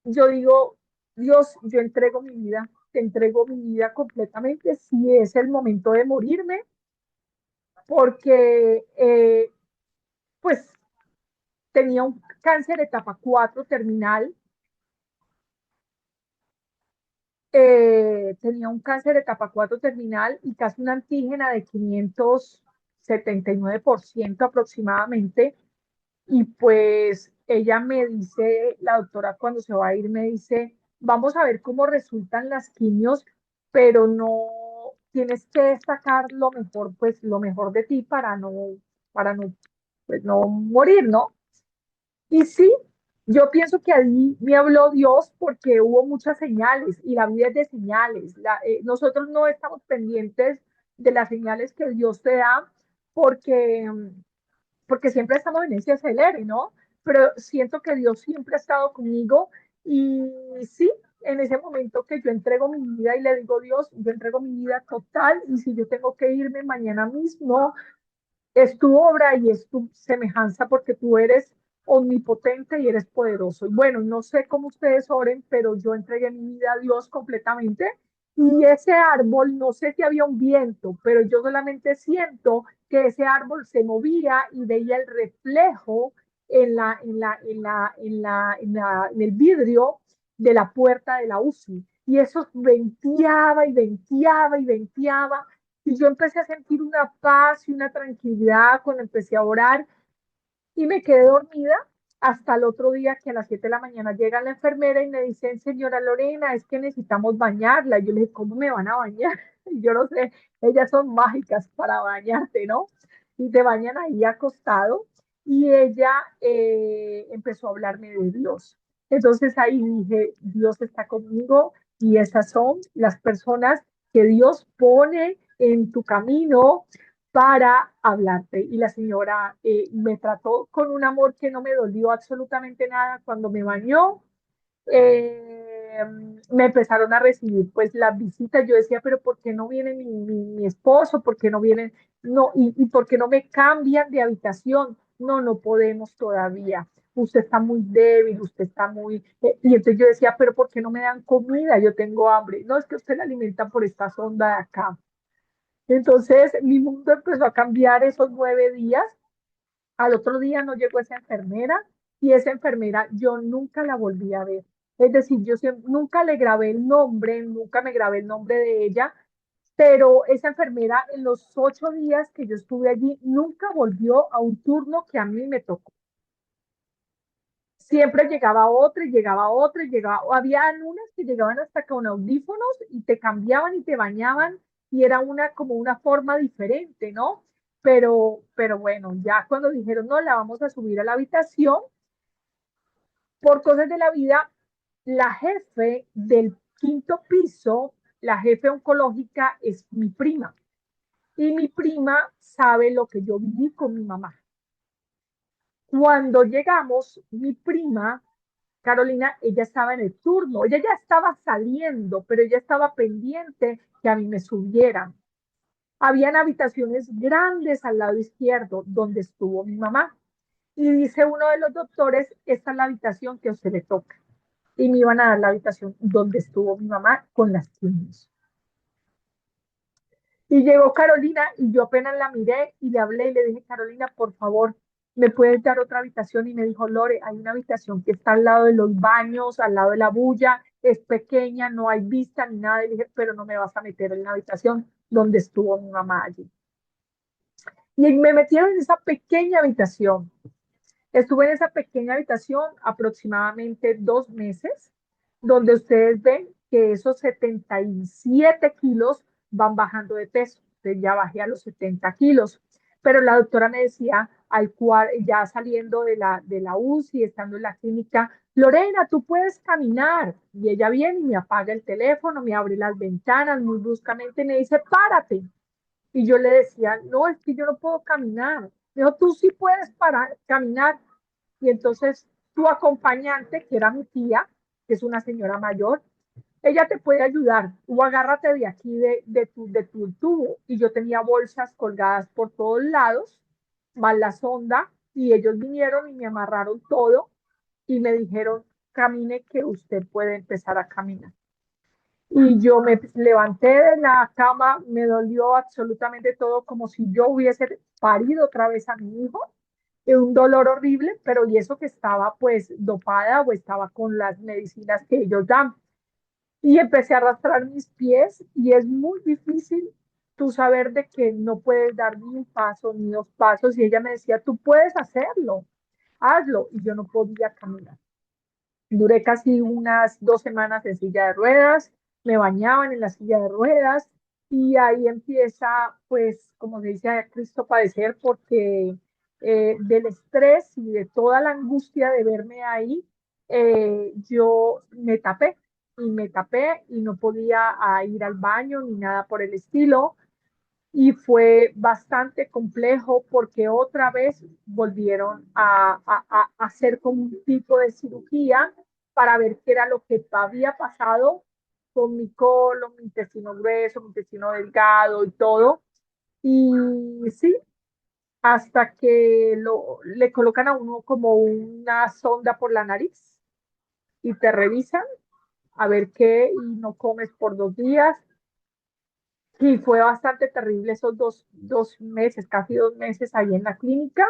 yo digo, Dios, yo entrego mi vida, te entrego mi vida completamente, si es el momento de morirme, porque pues tenía un cáncer etapa 4 terminal, tenía un cáncer etapa 4 terminal y casi una antígena de 579% aproximadamente. Y pues ella me dice, la doctora cuando se va a ir, me dice, vamos a ver cómo resultan las quimios, pero no tienes que sacar lo mejor, pues lo mejor de ti para no, pues, no morir, ¿no? Y sí, yo pienso que ahí me habló Dios porque hubo muchas señales y la vida es de señales. Nosotros no estamos pendientes de las señales que Dios te da porque porque siempre estamos en ese acelere, ¿no? Pero siento que Dios siempre ha estado conmigo y sí, en ese momento que yo entrego mi vida y le digo, Dios, yo entrego mi vida total y si yo tengo que irme mañana mismo, es tu obra y es tu semejanza porque tú eres omnipotente y eres poderoso. Y bueno, no sé cómo ustedes oren, pero yo entregué mi vida a Dios completamente. Y ese árbol, no sé si había un viento, pero yo solamente siento que ese árbol se movía y veía el reflejo en el vidrio de la puerta de la UCI. Y eso venteaba y venteaba y venteaba y yo empecé a sentir una paz y una tranquilidad cuando empecé a orar y me quedé dormida hasta el otro día que a las 7 de la mañana llega la enfermera y me dicen, señora Lorena, es que necesitamos bañarla. Y yo le dije, ¿cómo me van a bañar? Y yo no sé, ellas son mágicas para bañarte, ¿no? Y te bañan ahí acostado. Y ella empezó a hablarme de Dios. Entonces ahí dije, Dios está conmigo y esas son las personas que Dios pone en tu camino para hablarte. Y la señora me trató con un amor que no me dolió absolutamente nada cuando me bañó. eh, Me empezaron a recibir pues las visitas. Yo decía, pero ¿por qué no viene mi esposo? ¿Por qué no vienen? No, y ¿por qué no me cambian de habitación? No, no podemos todavía. Usted está muy débil, usted está muy... y entonces yo decía, pero ¿por qué no me dan comida? Yo tengo hambre. No, es que usted la alimenta por esta sonda de acá. Entonces mi mundo empezó a cambiar esos 9 días. Al otro día no llegó esa enfermera y esa enfermera yo nunca la volví a ver. Es decir, nunca le grabé el nombre, nunca me grabé el nombre de ella, pero esa enfermera en los 8 días que yo estuve allí nunca volvió a un turno que a mí me tocó. Siempre llegaba otra y llegaba otra y llegaba, habían unas que llegaban hasta con audífonos y te cambiaban y te bañaban y era una como una forma diferente, ¿no? Pero bueno, ya cuando dijeron, no, la vamos a subir a la habitación, por cosas de la vida, la jefe del quinto piso, la jefe oncológica es mi prima y mi prima sabe lo que yo viví con mi mamá. Cuando llegamos, mi prima Carolina, ella estaba en el turno, ella ya estaba saliendo, pero ella estaba pendiente que a mí me subieran. Habían habitaciones grandes al lado izquierdo donde estuvo mi mamá. Y dice uno de los doctores, esta es la habitación que a usted le toca. Y me iban a dar la habitación donde estuvo mi mamá con las quimios. Y llegó Carolina y yo apenas la miré y le hablé y le dije, Carolina, por favor, ¿me puedes dar otra habitación? Y me dijo, Lore, hay una habitación que está al lado de los baños, al lado de la bulla, es pequeña, no hay vista ni nada. Y le dije, pero no me vas a meter en la habitación donde estuvo mi mamá allí. Y me metieron en esa pequeña habitación. Estuve en esa pequeña habitación aproximadamente 2 meses, donde ustedes ven que esos 77 kilos van bajando de peso. Entonces ya bajé a los 70 kilos. Pero la doctora me decía, al cual, ya saliendo de la UCI, estando en la clínica, Lorena, tú puedes caminar. Y ella viene y me apaga el teléfono, me abre las ventanas muy bruscamente y me dice, párate. Y yo le decía, no, es que yo no puedo caminar. Me dijo, tú sí puedes parar, caminar. Y entonces tu acompañante, que era mi tía, que es una señora mayor, ella te puede ayudar. Tú agárrate de aquí de tu tubo. Y yo tenía bolsas colgadas por todos lados, más la sonda, y ellos vinieron y me amarraron todo y me dijeron, camine que usted puede empezar a caminar. Y yo me levanté de la cama, me dolió absolutamente todo, como si yo hubiese parido otra vez a mi hijo, un dolor horrible, pero y eso que estaba pues dopada o estaba con las medicinas que ellos dan. Y empecé a arrastrar mis pies y es muy difícil tú saber de que no puedes dar ni un paso ni dos pasos y ella me decía, tú puedes hacerlo, hazlo. Y yo no podía caminar. Duré casi unas 2 semanas en silla de ruedas, me bañaban en la silla de ruedas y ahí empieza, pues, como se dice a Cristo, padecer porque del estrés y de toda la angustia de verme ahí, yo me tapé y no podía ir al baño ni nada por el estilo y fue bastante complejo porque otra vez volvieron a hacer como un tipo de cirugía para ver qué era lo que había pasado con mi colon, mi intestino grueso, mi intestino delgado y todo. Y sí, hasta que le colocan a uno como una sonda por la nariz y te revisan a ver qué y no comes por 2 días. Y fue bastante terrible esos dos meses, casi 2 meses ahí en la clínica,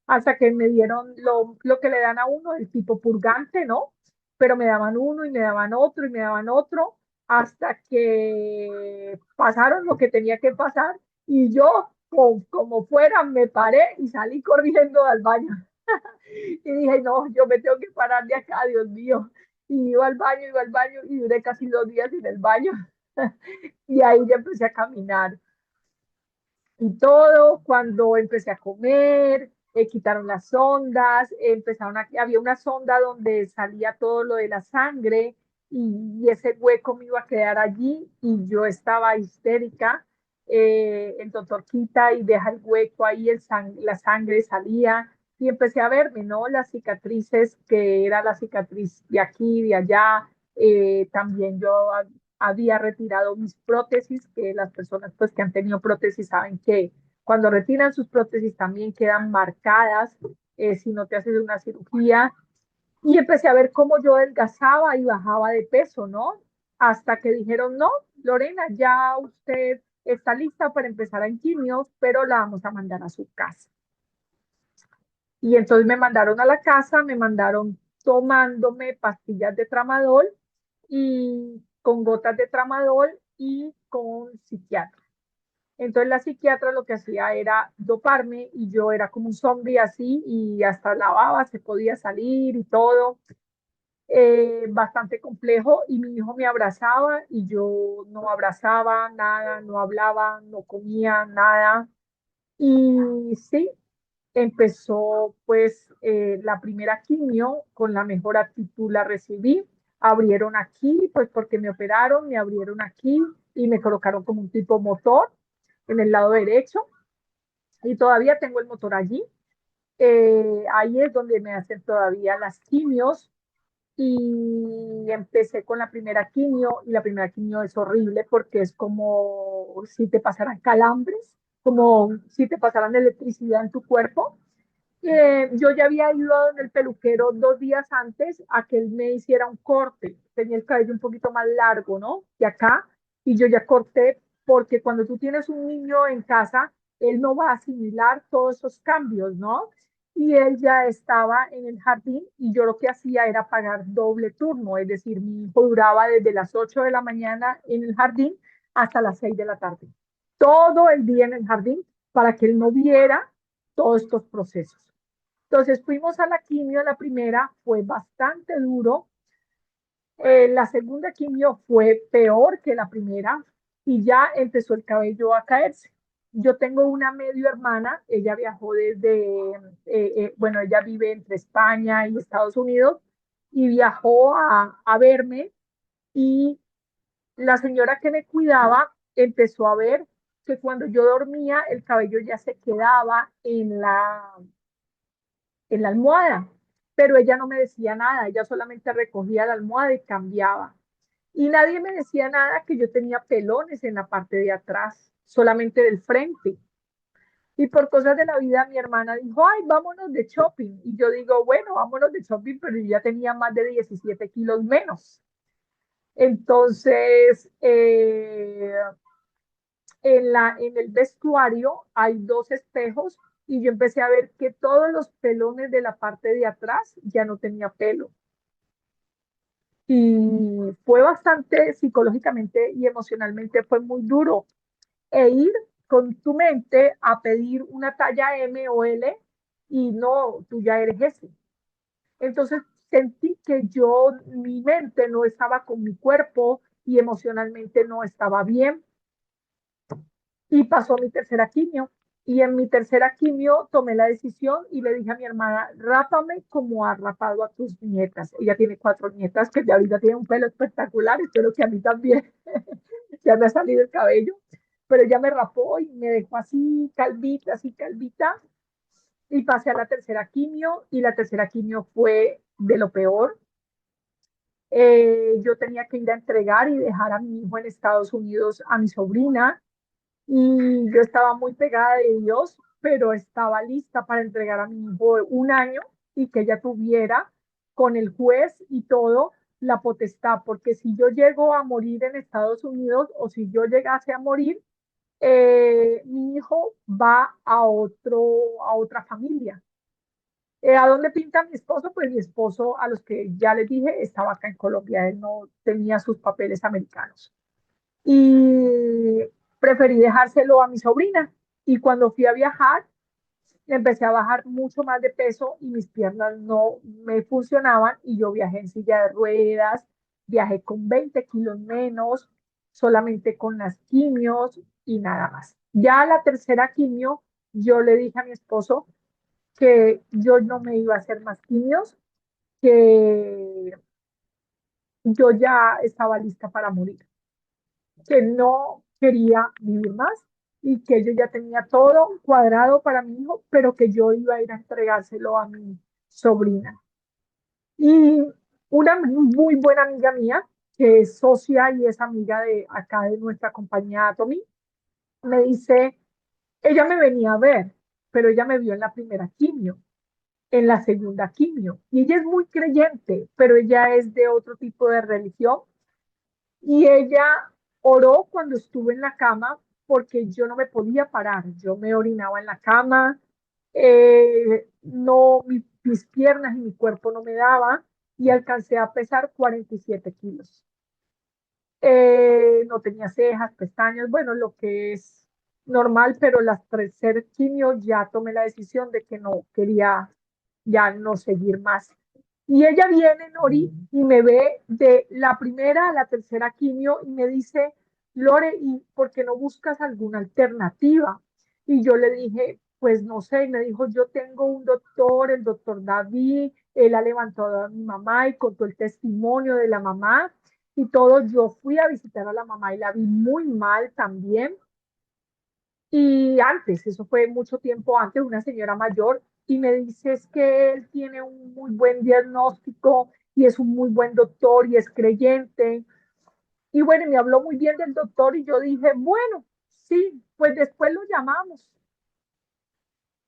hasta que me dieron lo que le dan a uno, el tipo purgante, ¿no? Pero me daban uno y me daban otro y me daban otro, hasta que pasaron lo que tenía que pasar y yo, como fuera, me paré y salí corriendo al baño. Y dije, no, yo me tengo que parar de acá, Dios mío. Y iba al baño y duré casi 2 días en el baño. Y ahí ya empecé a caminar y todo, cuando empecé a comer, quitaron las sondas, había una sonda donde salía todo lo de la sangre y ese hueco me iba a quedar allí y yo estaba histérica. El doctor quita y deja el hueco ahí, la sangre salía y empecé a verme, ¿no? Las cicatrices, que era la cicatriz de aquí, de allá. También yo había retirado mis prótesis, que las personas pues que han tenido prótesis saben que cuando retiran sus prótesis también quedan marcadas si no te haces una cirugía. Y empecé a ver cómo yo adelgazaba y bajaba de peso, ¿no? Hasta que dijeron, no, Lorena, ya usted está lista para empezar en quimios, pero la vamos a mandar a su casa. Y entonces me mandaron a la casa, me mandaron tomándome pastillas de tramadol y con gotas de tramadol y con psiquiatra. Entonces la psiquiatra lo que hacía era doparme y yo era como un zombie así y hasta la baba se podía salir y todo. Bastante complejo y mi hijo me abrazaba y yo no abrazaba nada, no hablaba, no comía nada. Y sí, empezó pues la primera quimio, con la mejor actitud la recibí. Abrieron aquí, pues porque me operaron, me abrieron aquí y me colocaron como un tipo motor en el lado derecho y todavía tengo el motor allí. Ahí es donde me hacen todavía las quimios y empecé con la primera quimio y la primera quimio es horrible porque es como si te pasaran calambres, como si te pasaran electricidad en tu cuerpo. Yo ya había ido a donde el peluquero 2 días antes a que él me hiciera un corte. Tenía el cabello un poquito más largo, ¿no? De acá. Y yo ya corté porque cuando tú tienes un niño en casa, él no va a asimilar todos esos cambios, ¿no? Y él ya estaba en el jardín y yo lo que hacía era pagar doble turno, es decir, mi hijo duraba desde las 8 de la mañana en el jardín hasta las 6 de la tarde, todo el día en el jardín para que él no viera todos estos procesos. Entonces fuimos a la quimio, la primera fue bastante duro, la segunda quimio fue peor que la primera y ya empezó el cabello a caerse. Yo tengo una medio hermana, ella viajó bueno, ella vive entre España y Estados Unidos y viajó a verme y la señora que me cuidaba empezó a ver que cuando yo dormía el cabello ya se quedaba en la almohada, pero ella no me decía nada, ella solamente recogía la almohada y cambiaba. Y nadie me decía nada que yo tenía pelones en la parte de atrás, solamente del frente. Y por cosas de la vida, mi hermana dijo, ay, vámonos de shopping. Y yo digo, bueno, vámonos de shopping, pero yo ya tenía más de 17 kilos menos. Entonces, en el vestuario hay dos espejos y yo empecé a ver que todos los pelones de la parte de atrás ya no tenía pelo. Y fue bastante psicológicamente y emocionalmente, fue muy duro. E ir con tu mente a pedir una talla M o L y no, tú ya eres ese. Entonces sentí que mi mente no estaba con mi cuerpo y emocionalmente no estaba bien. Y pasó mi tercera quimio. Y en mi tercera quimio tomé la decisión y le dije a mi hermana, rápame como ha rapado a tus nietas. Ella tiene 4 nietas que ya ahorita tienen un pelo espectacular, espero que a mí también ya me ha salido el cabello, pero ella me rapó y me dejó así calvita, y pasé a la tercera quimio y la tercera quimio fue de lo peor. Yo tenía que ir a entregar y dejar a mi hijo en Estados Unidos a mi sobrina y yo estaba muy pegada de Dios, pero estaba lista para entregar a mi hijo de 1 año y que ella tuviera con el juez y todo la potestad, porque si yo llego a morir en Estados Unidos o si yo llegase a morir, mi hijo va a otra familia. ¿A dónde pinta mi esposo? Pues mi esposo, a los que ya les dije, estaba acá en Colombia, él no tenía sus papeles americanos y preferí dejárselo a mi sobrina. Y cuando fui a viajar, empecé a bajar mucho más de peso y mis piernas no me funcionaban y yo viajé en silla de ruedas, viajé con 20 kilos menos, solamente con las quimios y nada más. Ya la tercera quimio, yo le dije a mi esposo que yo no me iba a hacer más quimios, que yo ya estaba lista para morir, que no quería vivir más y que yo ya tenía todo cuadrado para mi hijo, pero que yo iba a ir a entregárselo a mi sobrina. Y una muy buena amiga mía, que es socia y es amiga de acá de nuestra compañía Atomy, me dice, ella me venía a ver, pero ella me vio en la primera quimio, en la segunda quimio, y ella es muy creyente, pero ella es de otro tipo de religión. Y ella oró cuando estuve en la cama porque yo no me podía parar, yo me orinaba en la cama, no, mis piernas y mi cuerpo no me daban y alcancé a pesar 47 kilos. No tenía cejas, pestañas, bueno, lo que es normal, pero las tercer quimio ya tomé la decisión de que no quería ya no seguir más. Y ella viene, Nori, y me ve de la primera a la tercera quimio y me dice, Lore, ¿y por qué no buscas alguna alternativa? Y yo le dije, pues no sé, y me dijo, yo tengo un doctor, el doctor David, él ha levantado a mi mamá y contó el testimonio de la mamá y todo. Yo fui a visitar a la mamá y la vi muy mal también. Y antes, eso fue mucho tiempo antes, una señora mayor, y me dice es que él tiene un muy buen diagnóstico y es un muy buen doctor y es creyente. Y bueno, me habló muy bien del doctor y yo dije, bueno, sí, pues después lo llamamos.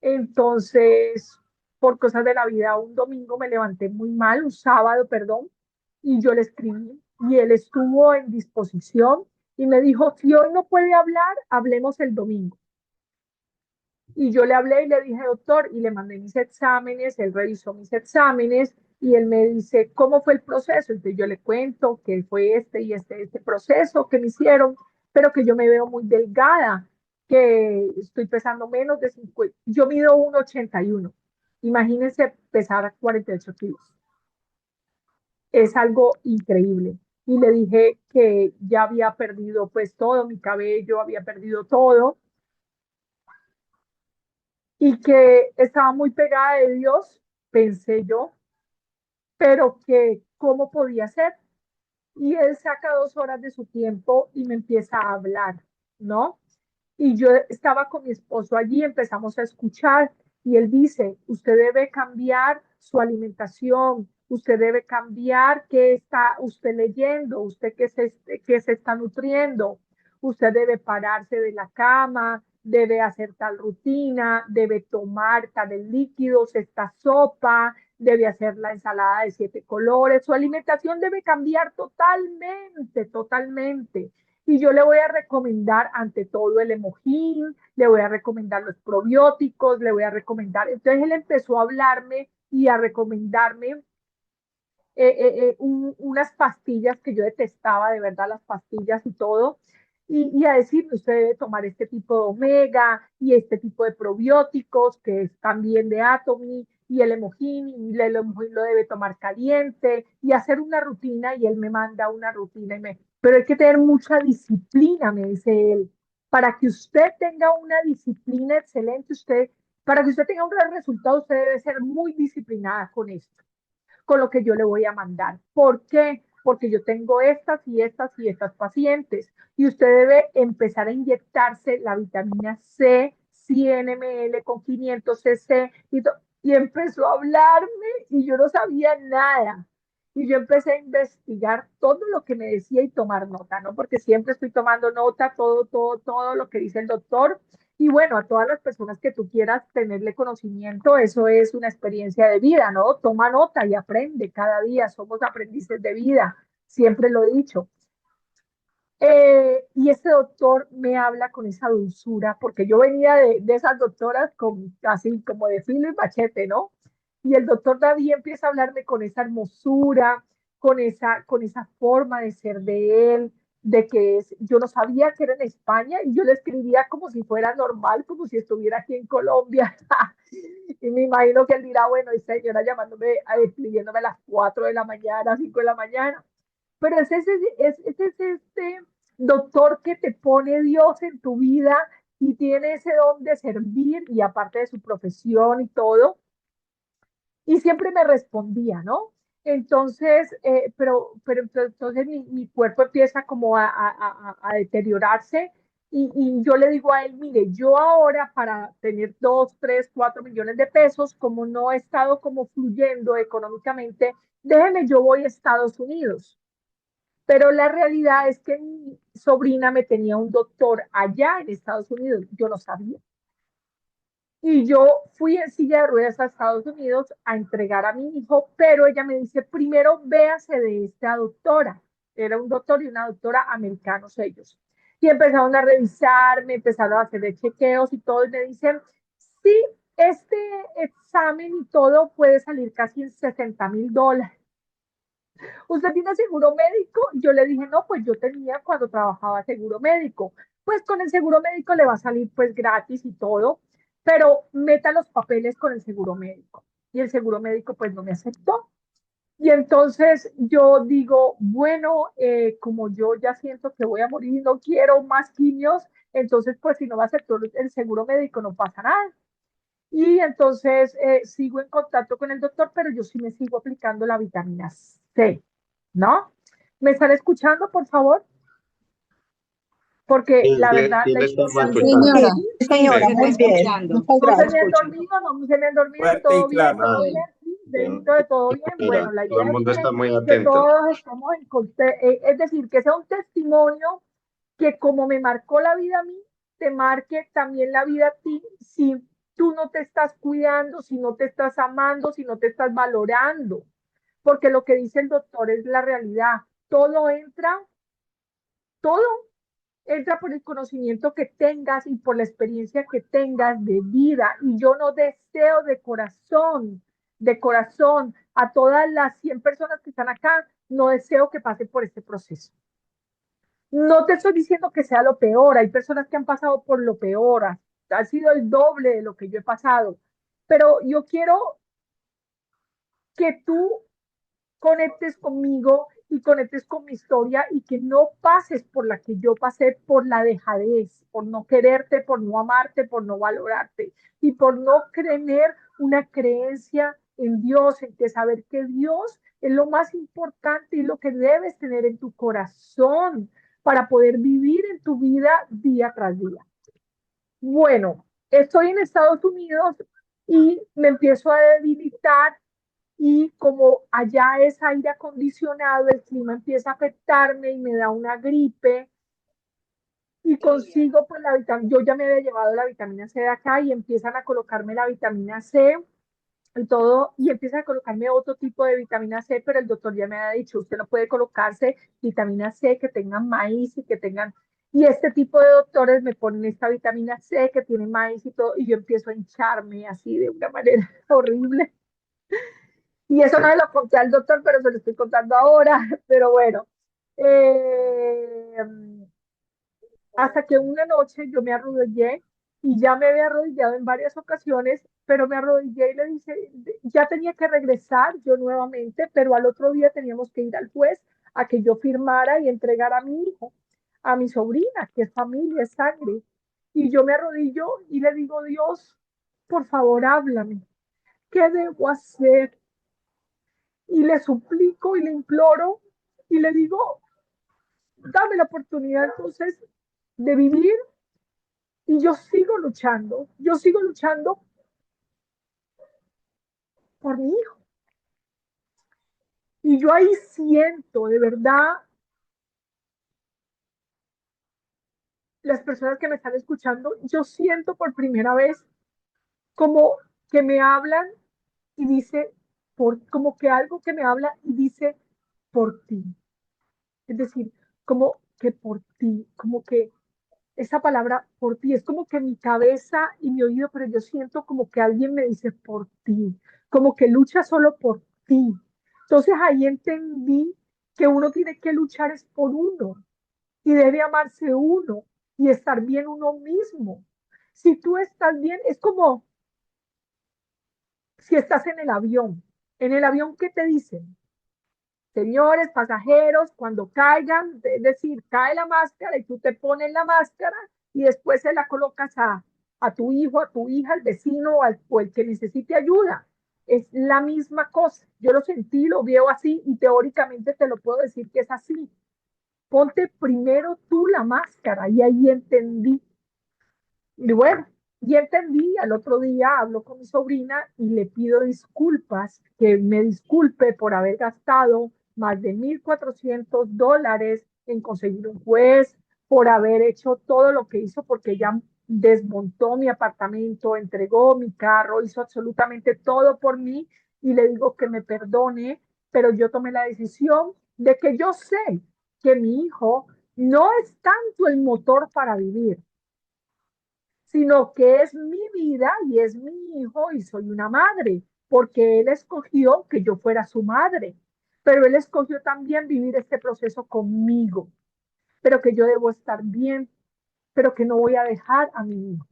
Entonces, por cosas de la vida, un domingo me levanté muy mal, un sábado, perdón, y yo le escribí y él estuvo en disposición Y me dijo, si hoy no puede hablar, hablemos el domingo. Y yo le hablé y le dije, doctor, y le mandé mis exámenes, él revisó mis exámenes y él me dice, ¿cómo fue el proceso? Entonces yo le cuento que fue este proceso que me hicieron, pero que yo me veo muy delgada, que estoy pesando menos de 50, yo mido 1,81. Imagínense pesar 48 kilos. Es algo increíble. Y le dije que ya había perdido pues todo, mi cabello, había perdido todo y que estaba muy pegada de Dios, pensé yo, pero que cómo podía ser. Y él saca 2 horas de su tiempo y me empieza a hablar, ¿no? Y yo estaba con mi esposo allí, empezamos a escuchar y él dice, usted debe cambiar su alimentación, usted debe cambiar qué está usted leyendo, usted qué se está nutriendo, usted debe pararse de la cama, debe hacer tal rutina, debe tomar tales líquidos, esta sopa, debe hacer la ensalada de 7 colores, su alimentación debe cambiar totalmente, totalmente. Y yo le voy a recomendar ante todo el emojín, le voy a recomendar los probióticos, le voy a recomendar. Entonces él empezó a hablarme y a recomendarme unas pastillas que yo detestaba, de verdad, las pastillas y todo, y a decirme, usted debe tomar este tipo de omega y este tipo de probióticos, que es también de Atomy, y el emojín, y el emojín lo debe tomar caliente, y hacer una rutina, y él me manda una rutina, pero hay que tener mucha disciplina, me dice él, para que usted tenga una disciplina excelente, para que usted tenga un gran resultado, usted debe ser muy disciplinada con esto, con lo que yo le voy a mandar. ¿Por qué? Porque yo tengo estas y estas y estas pacientes y usted debe empezar a inyectarse la vitamina C, 100 ml con 500 cc y empezó a hablarme y yo no sabía nada. Y yo empecé a investigar todo lo que me decía y tomar nota, ¿no? Porque siempre estoy tomando nota, todo lo que dice el doctor. Y bueno, a todas las personas que tú quieras tenerle conocimiento, eso es una experiencia de vida, ¿no? Toma nota y aprende cada día, somos aprendices de vida, siempre lo he dicho. Y este doctor me habla con esa dulzura, porque yo venía de esas doctoras con, así como de filo y machete, ¿no? Y el doctor David empieza a hablarme con esa hermosura, con esa forma de ser de él, de que es, yo no sabía que era en España y yo le escribía como si fuera normal, como si estuviera aquí en Colombia. Y me imagino que él dirá, bueno, esta señora llamándome, escribiéndome a las 4 de la mañana, 5 de la mañana. Pero es este doctor que te pone Dios en tu vida y tiene ese don de servir y aparte de su profesión y todo, y siempre me respondía, ¿no? Entonces, pero entonces mi cuerpo empieza como a deteriorarse y yo le digo a él, mire, yo ahora para tener 2, 3, 4 millones de pesos, como no he estado como fluyendo económicamente, déjeme, yo voy a Estados Unidos. Pero la realidad es que mi sobrina me tenía un doctor allá en Estados Unidos, yo no sabía. Y yo fui en silla de ruedas a Estados Unidos a entregar a mi hijo, pero ella me dice, primero véase de esta doctora. Era un doctor y una doctora americanos ellos. Y empezaron a revisar, me empezaron a hacer de chequeos y todo, y me dicen, sí, este examen y todo puede salir casi en $60,000. ¿Usted tiene seguro médico? Yo le dije, no, pues yo tenía cuando trabajaba seguro médico. Pues con el seguro médico le va a salir pues gratis y todo, pero meta los papeles con el seguro médico. Y el seguro médico pues no me aceptó. Y entonces yo digo, bueno, como yo ya siento que voy a morir y no quiero más quimios, entonces pues si no me aceptó el seguro médico no pasa nada. Y entonces sigo en contacto con el doctor, pero yo sí me sigo aplicando la vitamina C, ¿no? ¿Me están escuchando, por favor? Porque Sí, la sí, verdad, sí, la le historia estamos es Sí, escuchando. señora, muy... sí, señora, Sí. muy bien. Muchas No se me han gracias. dormido, no se me han dormido, Fuerte y todo bien, claro. todo Ah, bien, sí, bien. dentro de todo bien. Mira, Bueno, la todo idea el es mundo está muy que atento. todos estamos es decir, que sea un testimonio que como me marcó la vida a mí, te marque también la vida a ti, si tú no te estás cuidando, si no te estás amando, si no te estás valorando, porque lo que dice el doctor es la realidad, todo entra, todo entra por el conocimiento que tengas y por la experiencia que tengas de vida. Y yo no deseo de corazón, a todas las 100 personas que están acá, no deseo que pasen por este proceso. No te estoy diciendo que sea lo peor, hay personas que han pasado por lo peor, ha sido el doble de lo que yo he pasado, pero yo quiero que tú conectes conmigo y conectes con mi historia y que no pases por la que yo pasé, por la dejadez, por no quererte, por no amarte, por no valorarte y por no tener una creencia en Dios, en que saber que Dios es lo más importante y lo que debes tener en tu corazón para poder vivir en tu vida día tras día. Bueno, estoy en Estados Unidos y me empiezo a debilitar y como allá es aire acondicionado, el clima empieza a afectarme y me da una gripe y consigo pues la vitamina, yo ya me había llevado la vitamina C de acá y empiezan a colocarme la vitamina C y todo, y empiezan a colocarme otro tipo de vitamina C, pero el doctor ya me ha dicho, usted no puede colocarse vitamina C que tengan maíz y que tengan, y este tipo de doctores me ponen esta vitamina C que tiene maíz y todo, y yo empiezo a hincharme así de una manera horrible. Y eso no se lo conté al doctor, pero se lo estoy contando ahora. Pero bueno, eh, hasta que una noche yo me arrodillé y ya me había arrodillado en varias ocasiones, pero me arrodillé y le dije, ya tenía que regresar yo nuevamente, pero al otro día teníamos que ir al juez a que yo firmara y entregara a mi hijo, a mi sobrina, que es familia, es sangre. Y yo me arrodillo y le digo, Dios, por favor, háblame. ¿Qué debo hacer? Y le suplico y le imploro y le digo, dame la oportunidad entonces de vivir y yo sigo luchando por mi hijo. Y yo ahí siento, de verdad, las personas que me están escuchando, yo siento por primera vez como que me hablan y dice, como que algo que me habla y dice, por ti. Es decir, como que por ti, como que esa palabra por ti, es como que mi cabeza y mi oído, pero yo siento como que alguien me dice por ti, como que lucha solo por ti. Entonces ahí entendí que uno tiene que luchar es por uno y debe amarse uno y estar bien uno mismo. Si tú estás bien, es como si estás en el avión. En el avión, ¿qué te dicen? Señores pasajeros, cuando caigan, es decir, cae la máscara y tú te pones la máscara y después se la colocas a tu hijo, a tu hija, al vecino o el que necesite ayuda. Es la misma cosa. Yo lo sentí, lo veo así y teóricamente te lo puedo decir que es así. Ponte primero tú la máscara y ahí entendí. Y bueno, y entendí, al otro día hablo con mi sobrina y le pido disculpas, que me disculpe por haber gastado más de $1,400 en conseguir un juez, por haber hecho todo lo que hizo, porque ella desmontó mi apartamento, entregó mi carro, hizo absolutamente todo por mí y le digo que me perdone, pero yo tomé la decisión de que yo sé que mi hijo no es tanto el motor para vivir, sino que es mi vida y es mi hijo y soy una madre, porque él escogió que yo fuera su madre, pero él escogió también vivir este proceso conmigo, pero que yo debo estar bien, pero que no voy a dejar a mi hijo.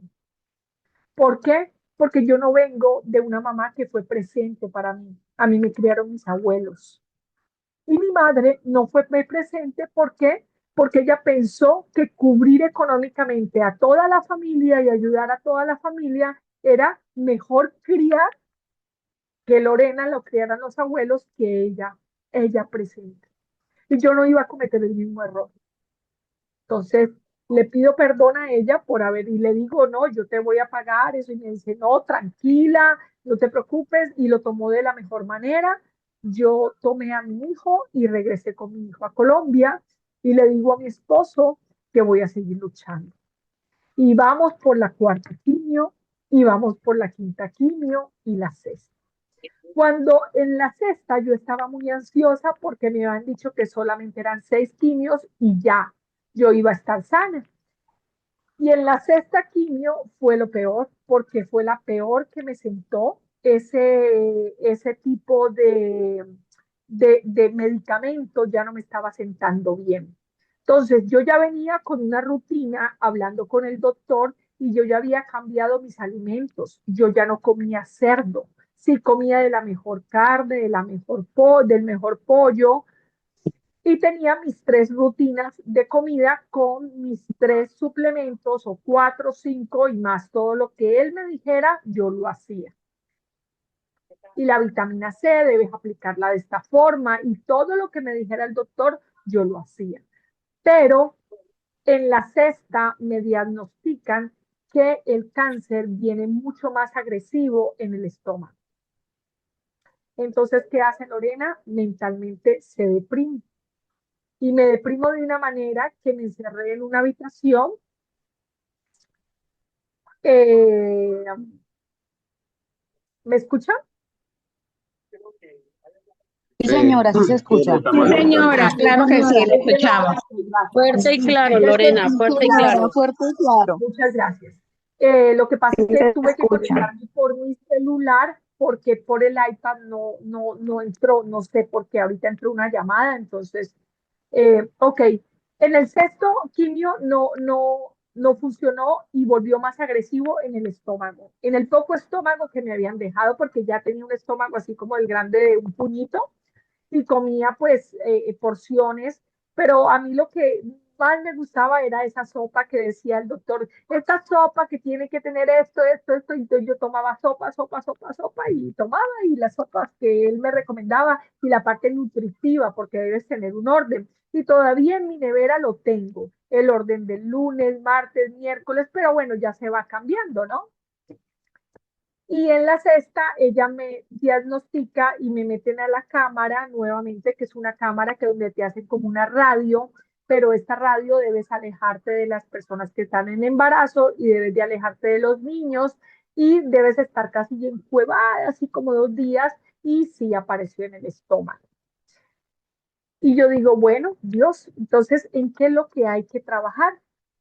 ¿Por qué? Porque yo no vengo de una mamá que fue presente para mí. A mí me criaron mis abuelos. Y mi madre no fue presente, ¿por qué? Porque ella pensó que cubrir económicamente a toda la familia y ayudar a toda la familia era mejor criar que Lorena lo criaran los abuelos que ella presente. Y yo no iba a cometer el mismo error. Entonces, le pido perdón a ella por haber, y le digo, no, yo te voy a pagar eso, y me dice, no, tranquila, no te preocupes, y lo tomó de la mejor manera. Yo tomé a mi hijo y regresé con mi hijo a Colombia, y le digo a mi esposo que voy a seguir luchando. Y vamos por la cuarta quimio, y vamos por la quinta quimio y la sexta. Cuando en la sexta yo estaba muy ansiosa porque me habían dicho que solamente eran 6 quimios y ya, yo iba a estar sana. Y en la sexta quimio fue lo peor, porque fue la peor que me sentó ese tipo de medicamento, ya no me estaba sentando bien. Entonces yo ya venía con una rutina hablando con el doctor y yo ya había cambiado mis alimentos. Yo ya no comía cerdo, sí comía de la mejor carne, del mejor pollo, y tenía mis tres rutinas de comida con mis tres suplementos o cuatro, cinco y más todo lo que él me dijera, yo lo hacía. Y la vitamina C debes aplicarla de esta forma y todo lo que me dijera el doctor, yo lo hacía. Pero en la sexta me diagnostican que el cáncer viene mucho más agresivo en el estómago. Entonces, ¿qué hace Lorena? Mentalmente se deprime. Y me deprimo de una manera que me encerré en una habitación. Eh, ¿Me escuchan? Sí, señora, sí se escucha. Sí, señora, claro que sí, le escuchamos. Fuerte y claro, Lorena, fuerte y claro. Fuerte y claro. Muchas gracias. Lo que pasa Sí es que se tuve que escucha. conectarme por mi celular porque por el iPad no entró, no sé por qué, ahorita entró una llamada, entonces, ok. En el sexto quimio no funcionó y volvió más agresivo en el estómago. En el poco estómago que me habían dejado, porque ya tenía un estómago así como el grande de un puñito, y comía pues porciones, pero a mí lo que más me gustaba era esa sopa que decía el doctor, esta sopa que tiene que tener esto, y entonces yo tomaba sopa, y tomaba, y las sopas que él me recomendaba, y la parte nutritiva, porque debes tener un orden, y todavía en mi nevera lo tengo, el orden del lunes, martes, miércoles, pero bueno, ya se va cambiando, ¿no? Y en la sexta, ella me diagnostica y me meten a la cámara nuevamente, que es una cámara que donde te hacen como una radio, pero esta radio debes alejarte de las personas que están en embarazo y debes de alejarte de los niños y debes estar casi encuevada, así como 2 días, y sí apareció en el estómago. Y yo digo, bueno, Dios, entonces, ¿en qué es lo que hay que trabajar?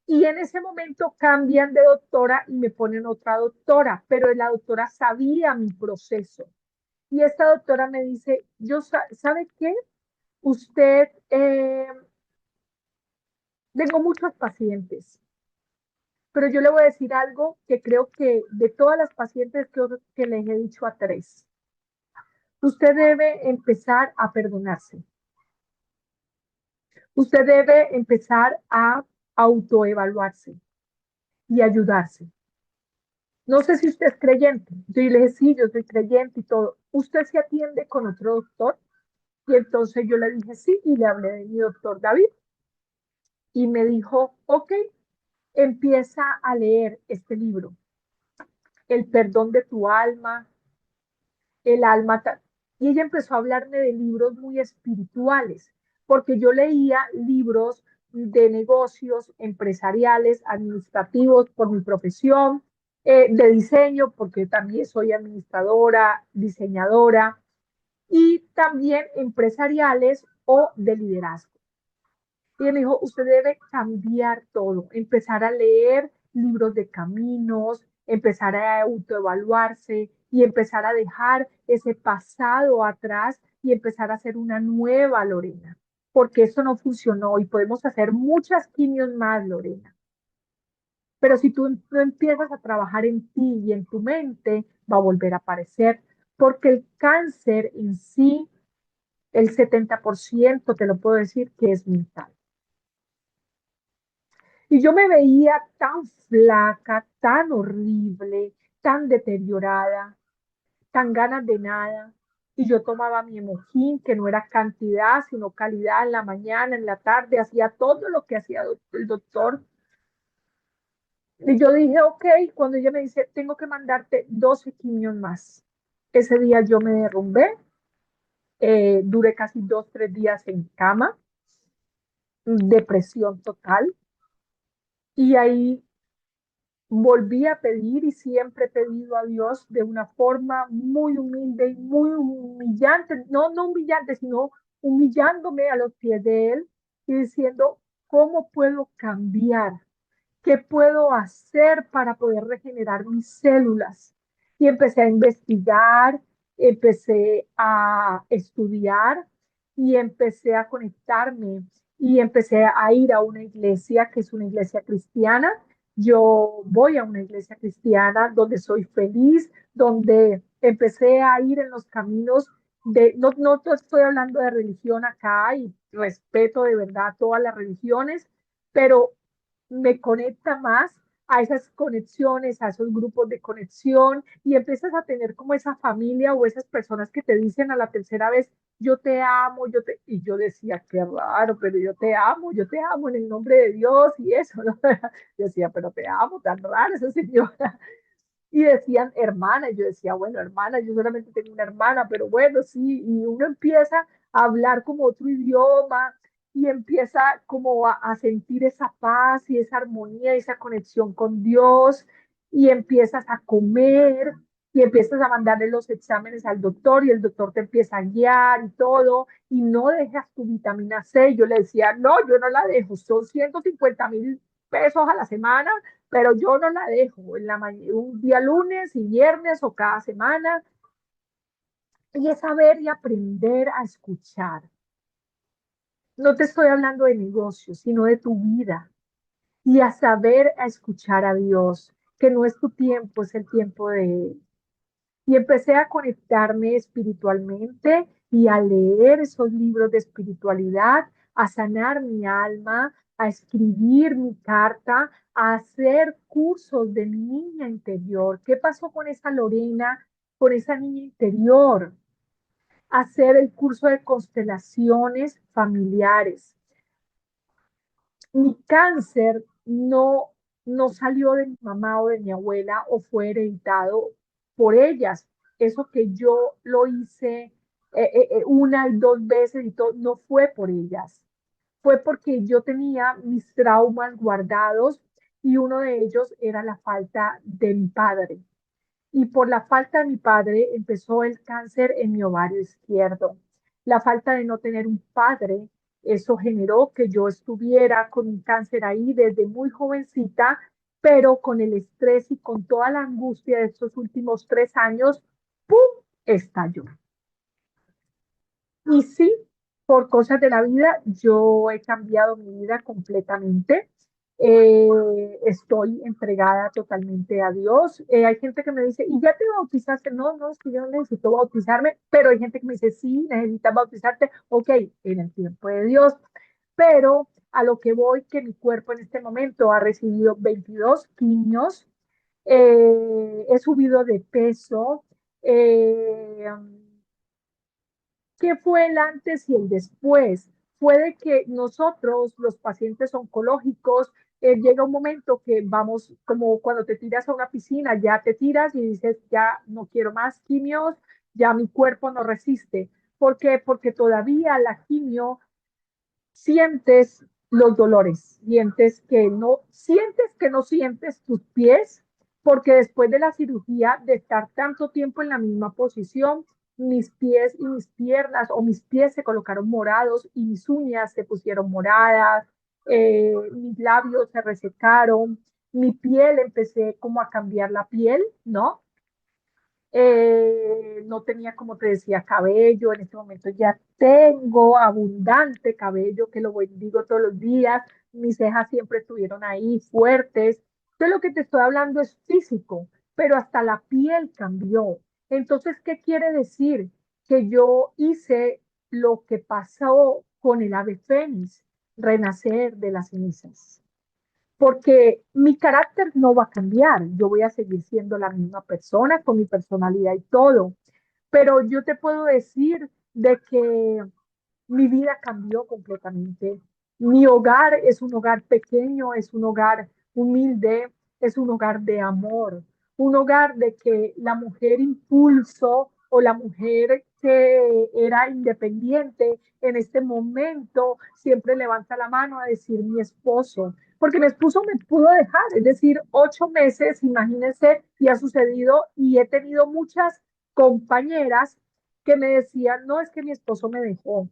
Y en ese momento cambian de doctora y me ponen otra doctora, pero la doctora sabía mi proceso. Y esta doctora me dice, ¿sabe qué? Usted, tengo muchos pacientes, pero yo le voy a decir algo que creo que de todas las pacientes que les he dicho a tres, usted debe empezar a perdonarse. Usted debe empezar a autoevaluarse y ayudarse. No sé si usted es creyente. Yo le dije, sí, yo soy creyente y todo. ¿Usted se atiende con otro doctor? Y entonces yo le dije, sí, y le hablé de mi doctor David. Y me dijo, ok, empieza a leer este libro, El perdón de tu alma, el alma. Y ella empezó a hablarme de libros muy espirituales, porque yo leía libros de negocios empresariales, administrativos por mi profesión, de diseño, porque también soy administradora, diseñadora, y también empresariales o de liderazgo. Y ella me dijo, usted debe cambiar todo, empezar a leer libros de caminos, empezar a autoevaluarse y empezar a dejar ese pasado atrás y empezar a hacer una nueva Lorena, porque eso no funcionó y podemos hacer muchas quimios más, Lorena. Pero si tú no empiezas a trabajar en ti y en tu mente, va a volver a aparecer, porque el cáncer en sí, el 70% te lo puedo decir que es mental. Y yo me veía tan flaca, tan horrible, tan deteriorada, tan ganas de nada. Y yo tomaba mi emojín, que no era cantidad, sino calidad en la mañana, en la tarde, hacía todo lo que hacía el doctor. Y yo dije, ok, cuando ella me dice, tengo que mandarte 12 quimios más. Ese día yo me derrumbé, duré casi 2, 3 días en cama, depresión total. Y ahí volví a pedir y siempre he pedido a Dios de una forma muy humilde y muy humillante, no humillante, sino humillándome a los pies de Él y diciendo, ¿cómo puedo cambiar? ¿Qué puedo hacer para poder regenerar mis células? Y empecé a investigar, empecé a estudiar y empecé a conectarme y empecé a ir a una iglesia que es una iglesia cristiana. Yo voy a una iglesia cristiana donde soy feliz, donde empecé a ir en los caminos de, no estoy hablando de religión acá y respeto de verdad todas las religiones, pero me conecta más a esas conexiones, a esos grupos de conexión y empiezas a tener como esa familia o esas personas que te dicen a la tercera vez, yo te amo, y yo decía, qué raro, pero yo te amo en el nombre de Dios y eso, ¿no? Yo decía, pero te amo, tan raro esa señora. Y decían hermana, y yo decía, bueno, hermana, yo solamente tengo una hermana, pero bueno, sí, y uno empieza a hablar como otro idioma y empieza como a sentir esa paz y esa armonía, esa conexión con Dios, y empiezas a comer y empiezas a mandarle los exámenes al doctor y el doctor te empieza a guiar y todo, y no dejas tu vitamina C. Yo le decía, no, yo no la dejo, son 150.000 pesos a la semana, pero yo no la dejo en un día lunes y viernes o cada semana. Y es saber y aprender a escuchar. No te estoy hablando de negocios, sino de tu vida. Y a saber a escuchar a Dios, que no es tu tiempo, es el tiempo de Él. Y empecé a conectarme espiritualmente y a leer esos libros de espiritualidad, a sanar mi alma, a escribir mi carta, a hacer cursos de mi niña interior. ¿Qué pasó con esa Lorena, con esa niña interior? Hacer el curso de constelaciones familiares. Mi cáncer no salió de mi mamá o de mi abuela o fue hereditado por ellas. Eso que yo lo hice una y dos veces y todo, no fue por ellas. Fue porque yo tenía mis traumas guardados y uno de ellos era la falta de mi padre. Y por la falta de mi padre empezó el cáncer en mi ovario izquierdo. La falta de no tener un padre, eso generó que yo estuviera con un cáncer ahí desde muy jovencita, pero con el estrés y con toda la angustia de estos últimos 3 años, ¡pum!, estalló. Y sí, por cosas de la vida, yo he cambiado mi vida completamente. Estoy entregada totalmente a Dios. Hay gente que me dice, ¿y ya te bautizaste? No, no, es que yo no necesito bautizarme, pero hay gente que me dice, sí, necesitas bautizarte. Ok, en el tiempo de Dios. Pero a lo que voy, que mi cuerpo en este momento ha recibido 22 quimios, he subido de peso. Eh, ¿Qué fue el antes y el después? Fue de que nosotros, los pacientes oncológicos, llega un momento que vamos, como cuando te tiras a una piscina, ya te tiras y dices, ya no quiero más quimios, ya mi cuerpo no resiste. ¿Por qué? Porque todavía la quimio sientes los dolores, sientes que no sientes tus pies, porque después de la cirugía, de estar tanto tiempo en la misma posición, mis pies y mis piernas, o mis pies se colocaron morados y mis uñas se pusieron moradas, mis labios se resecaron, mi piel, empecé como a cambiar la piel, ¿no? No tenía, como te decía, cabello. En este momento ya tengo abundante cabello, que lo bendigo todos los días. Mis cejas siempre estuvieron ahí fuertes. Entonces lo que te estoy hablando es físico, pero hasta la piel cambió. Entonces, ¿qué quiere decir? Que yo hice lo que pasó con el ave fénix, renacer de las cenizas, porque mi carácter no va a cambiar. Yo voy a seguir siendo la misma persona con mi personalidad y todo, pero yo te puedo decir de que mi vida cambió completamente. Mi hogar es un hogar pequeño, es un hogar humilde, es un hogar de amor, un hogar de que la mujer impulso o la mujer que era independiente en este momento siempre levanta la mano a decir mi esposo, porque mi esposo me pudo dejar, es decir, 8 meses, imagínense, y ha sucedido, y he tenido muchas compañeras que me decían, no, es que mi esposo me dejó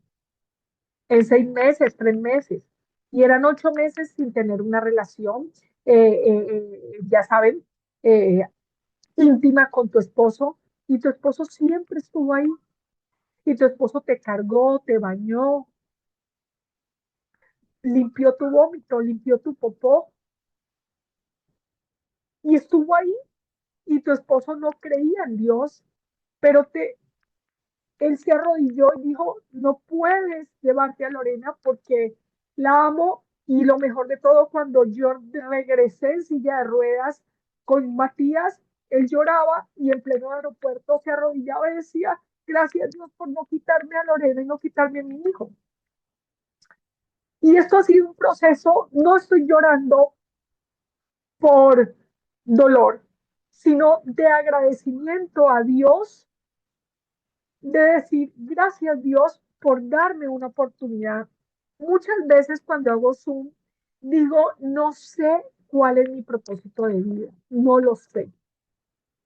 en 6 meses, 3 meses. Y eran 8 meses sin tener una relación, ya saben, eh, íntima con tu esposo, y tu esposo siempre estuvo ahí, y tu esposo te cargó, te bañó, limpió tu vómito, limpió tu popó, y estuvo ahí, y tu esposo no creía en Dios, pero él se arrodilló y dijo, no puedes llevarte a Lorena porque la amo, y lo mejor de todo, cuando yo regresé en silla de ruedas con Matías, él lloraba y en pleno aeropuerto se arrodillaba y decía, gracias Dios por no quitarme a Lorena y no quitarme a mi hijo. Y esto ha sido un proceso, no estoy llorando por dolor, sino de agradecimiento a Dios, de decir, gracias Dios por darme una oportunidad. Muchas veces cuando hago Zoom, digo, no sé cuál es mi propósito de vida, no lo sé,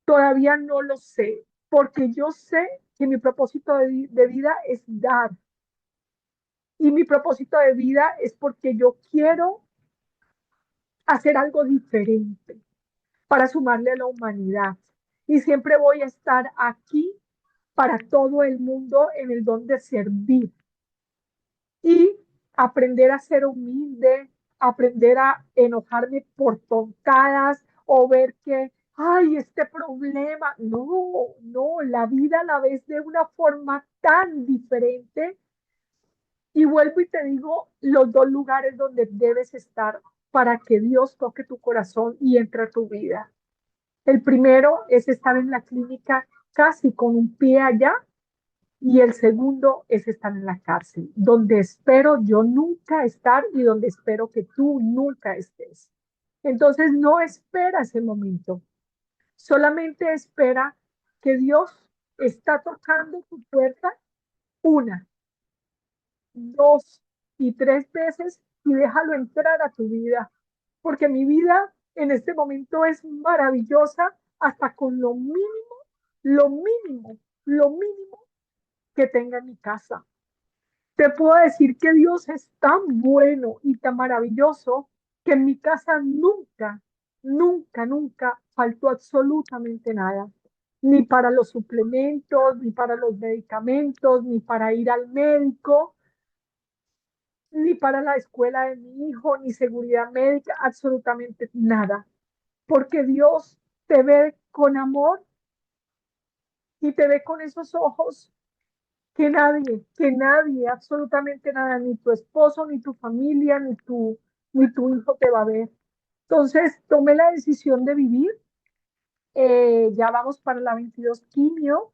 todavía no lo sé, porque yo sé que mi propósito de vida es dar, y mi propósito de vida es porque yo quiero hacer algo diferente para sumarle a la humanidad, y siempre voy a estar aquí para todo el mundo en el don de servir y aprender a ser humilde, aprender a enojarme por tontadas o ver que, ay, este problema. No, no, la vida la ves de una forma tan diferente. Y vuelvo y te digo los dos lugares donde debes estar para que Dios toque tu corazón y entre a tu vida. El primero es estar en la clínica casi con un pie allá, y el segundo es estar en la cárcel, donde espero yo nunca estar y donde espero que tú nunca estés. Entonces no espera ese momento, solamente espera que Dios está tocando tu puerta una, dos y tres veces, y déjalo entrar a tu vida, porque mi vida en este momento es maravillosa hasta con lo mínimo, lo mínimo, lo mínimo que tenga en mi casa. Te puedo decir que Dios es tan bueno y tan maravilloso que en mi casa nunca, nunca, nunca faltó absolutamente nada. Ni para los suplementos, ni para los medicamentos, ni para ir al médico, ni para la escuela de mi hijo, ni seguridad médica, absolutamente nada. Porque Dios te ve con amor y te ve con esos ojos que nadie, absolutamente nada, ni tu esposo, ni tu familia, ni tu hijo te va a ver. Entonces, tomé la decisión de vivir. Ya vamos para la 22 quimio.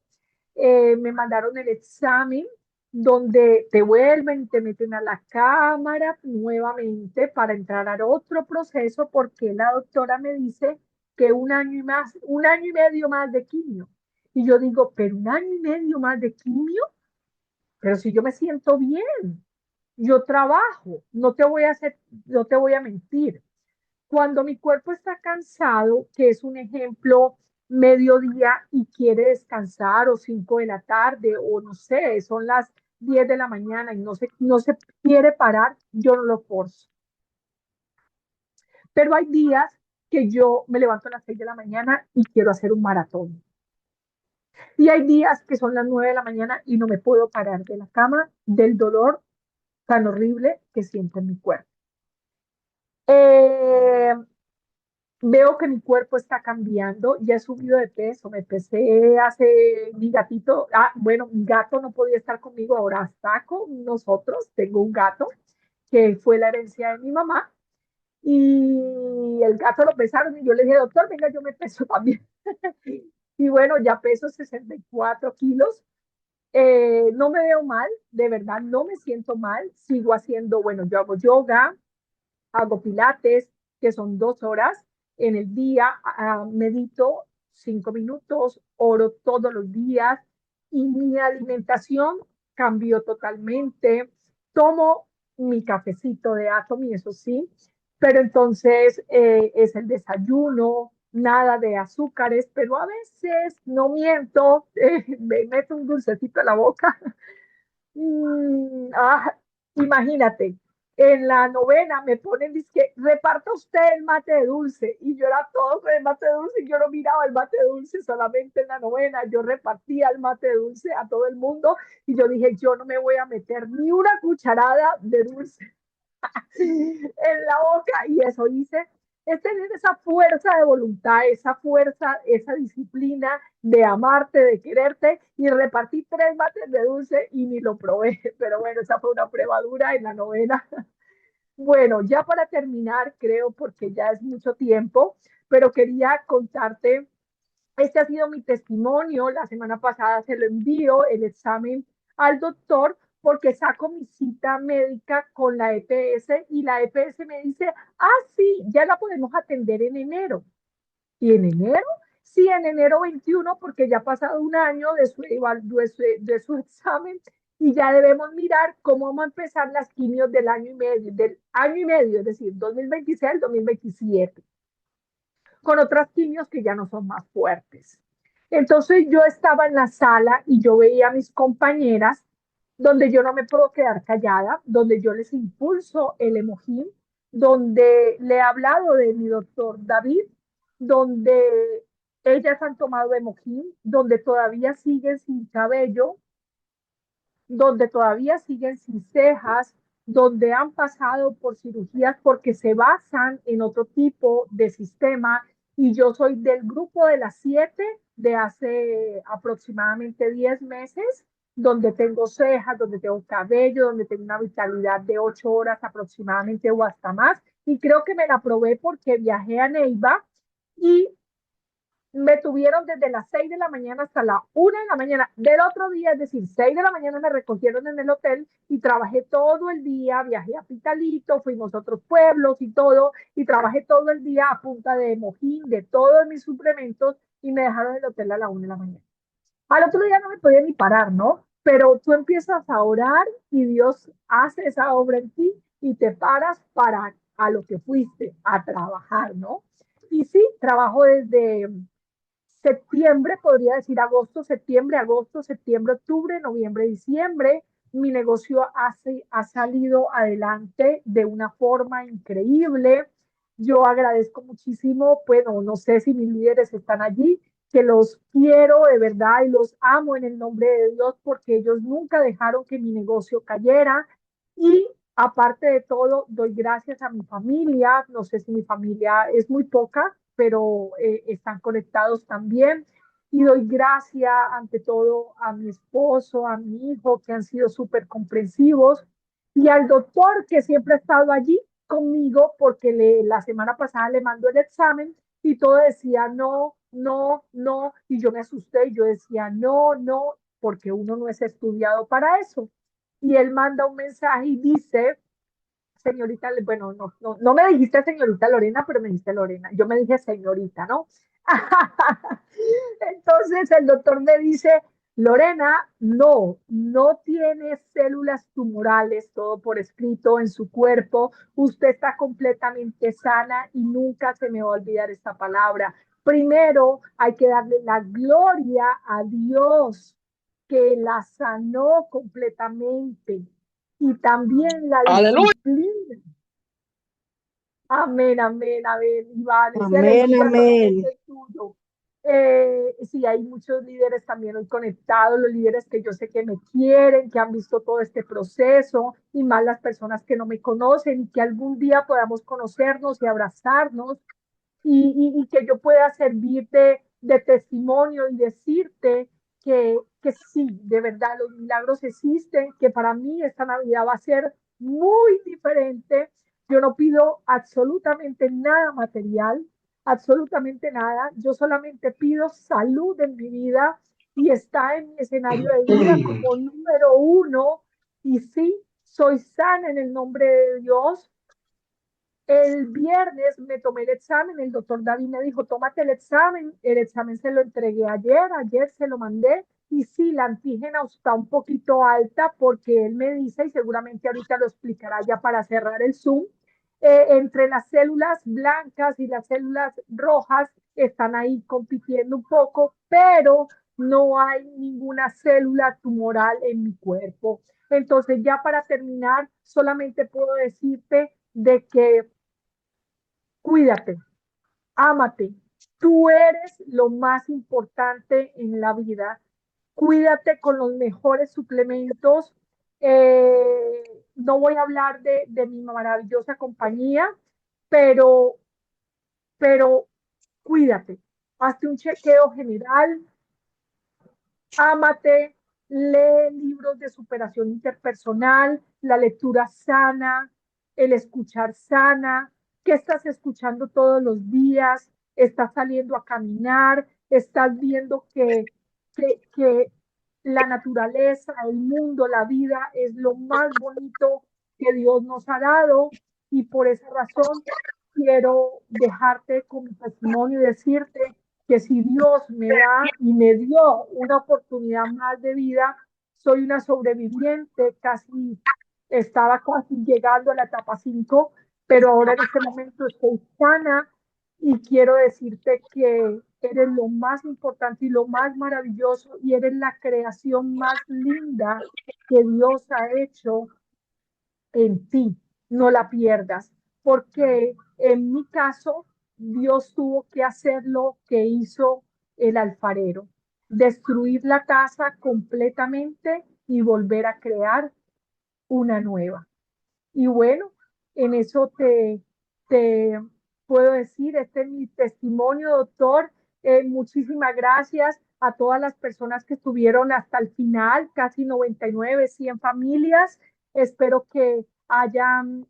Me mandaron el examen donde te vuelven y te meten a la cámara nuevamente para entrar a otro proceso, porque la doctora me dice que un año y más, un año y medio más de quimio. Y yo digo, pero un año y medio más de quimio, pero si yo me siento bien, yo trabajo, no te voy a mentir. Cuando mi cuerpo está cansado, que es un ejemplo, mediodía y quiere descansar, o 5 de la tarde, o no sé, son las 10 de la mañana y no se quiere parar, yo no lo forzo. Pero hay días que yo me levanto a las 6 de la mañana y quiero hacer un maratón. Y hay días que son las 9 de la mañana y no me puedo parar de la cama del dolor tan horrible que siento en mi cuerpo. Eh, Veo que mi cuerpo está cambiando, ya he subido de peso, me pesé hace mi gatito, bueno, mi gato no podía estar conmigo, ahora está con nosotros, tengo un gato que fue la herencia de mi mamá, y el gato lo pesaron y yo le dije, doctor, venga, yo me peso también. Y bueno, ya peso 64 kilos. No me veo mal, de verdad, no me siento mal, sigo haciendo, bueno, yo hago yoga, hago pilates, que son 2 horas en el día, medito 5 minutos, oro todos los días, y mi alimentación cambió totalmente. Tomo mi cafecito de Atomy, eso sí, pero entonces es el desayuno, nada de azúcares, pero a veces, no miento, me meto un dulcecito a la boca. Mm, imagínate, en la novena me ponen, dice, reparta usted el mate de dulce, y yo era todo con el mate de dulce, y yo no miraba el mate de dulce solamente en la novena, yo repartía el mate de dulce a todo el mundo, y yo dije, yo no me voy a meter ni una cucharada de dulce en la boca, y eso hice. Es tener esa fuerza de voluntad, esa fuerza, esa disciplina de amarte, de quererte, y repartí 3 mates de dulce y ni lo probé, pero bueno, esa fue una prueba dura en la novena. Bueno, ya para terminar, creo, porque ya es mucho tiempo, pero quería contarte, este ha sido mi testimonio, la semana pasada se lo envío, el examen al doctor, porque saco mi cita médica con la EPS y la EPS me dice, sí, ya la podemos atender en enero. ¿Y en enero? Sí, en enero 21, porque ya ha pasado un año de su examen y ya debemos mirar cómo vamos a empezar las quimios del año y medio, es decir, 2026 al 2027, con otras quimios que ya no son más fuertes. Entonces yo estaba en la sala y yo veía a mis compañeras donde yo no me puedo quedar callada, donde yo les impulso el emojín, donde le he hablado de mi doctor David, donde ellas han tomado emojín, donde todavía siguen sin cabello, donde todavía siguen sin cejas, donde han pasado por cirugías porque se basan en otro tipo de sistema. Y yo soy del grupo de las 7 de hace aproximadamente 10 meses, donde tengo cejas, donde tengo cabello, donde tengo una vitalidad de 8 horas aproximadamente o hasta más. Y creo que me la probé porque viajé a Neiva y me tuvieron desde las 6 de la mañana hasta la 1 de la mañana del otro día, es decir, 6 de la mañana me recogieron en el hotel y trabajé todo el día, viajé a Pitalito, fuimos a otros pueblos y todo, y trabajé todo el día a punta de mojín, de todos mis suplementos, y me dejaron en el hotel a la 1 de la mañana. Al otro día no me podía ni parar, ¿no? Pero tú empiezas a orar y Dios hace esa obra en ti y te paras para a lo que fuiste, a trabajar, ¿no? Y sí, trabajo desde septiembre, podría decir agosto, septiembre, octubre, noviembre, diciembre. Mi negocio ha salido adelante de una forma increíble. Yo agradezco muchísimo, bueno, no sé si mis líderes están allí, que los quiero de verdad y los amo en el nombre de Dios porque ellos nunca dejaron que mi negocio cayera. Y aparte de todo, doy gracias a mi familia. No sé si mi familia es muy poca, pero están conectados también. Y doy gracias ante todo a mi esposo, a mi hijo, que han sido súper comprensivos, y al doctor que siempre ha estado allí conmigo, porque la semana pasada le mandó el examen y todo decía no, no, no, y yo me asusté y yo decía no, no, porque uno no es estudiado para eso. Y él manda un mensaje y dice, señorita, bueno, no me dijiste señorita Lorena, pero me dijiste Lorena. Yo me dije señorita, ¿no? Entonces el doctor me dice, Lorena, no tiene células tumorales, todo por escrito en su cuerpo. Usted está completamente sana y nunca se me va a olvidar esta palabra. Primero hay que darle la gloria a Dios que la sanó completamente y también la Aleluya. disciplina. Amén, amén, amén, Iván. El Amén, nombre amén. solamente es tuyo. Sí, hay muchos líderes también hoy conectados, los líderes que yo sé que me quieren, que han visto todo este proceso, y más las personas que no me conocen, y que algún día podamos conocernos y abrazarnos, y que yo pueda servirte de testimonio y decirte que sí, de verdad, los milagros existen, que para mí esta Navidad va a ser muy diferente. Yo no pido absolutamente nada material, absolutamente nada. Yo solamente pido salud en mi vida y está en mi escenario de vida como número uno. Y sí, soy sana en el nombre de Dios. El viernes me tomé el examen, el doctor David me dijo, tómate el examen se lo entregué ayer se lo mandé, y sí, la antígena está un poquito alta porque él me dice, y seguramente ahorita lo explicará ya para cerrar el Zoom, entre las células blancas y las células rojas están ahí compitiendo un poco, pero no hay ninguna célula tumoral en mi cuerpo. Entonces, ya para terminar, solamente puedo decirte de que cuídate, ámate. Tú eres lo más importante en la vida. Cuídate con los mejores suplementos. No voy a hablar de mi maravillosa compañía, pero, pero cuídate. Hazte un chequeo general, ámate, lee libros de superación interpersonal, la lectura sana, el escuchar sana, qué estás escuchando todos los días, estás saliendo a caminar, estás viendo que la naturaleza, el mundo, la vida es lo más bonito que Dios nos ha dado y por esa razón quiero dejarte con mi testimonio y decirte que si Dios me da y me dio una oportunidad más de vida, soy una sobreviviente, estaba casi llegando a la etapa 5, pero ahora en este momento estoy sana y quiero decirte que eres lo más importante y lo más maravilloso y eres la creación más linda que Dios ha hecho en ti, no la pierdas, porque en mi caso Dios tuvo que hacer lo que hizo el alfarero, destruir la casa completamente y volver a crear una nueva. Y bueno, en eso te puedo decir, este es mi testimonio, doctor. Muchísimas gracias a todas las personas que estuvieron hasta el final, casi 99, 100 familias. Espero que hayan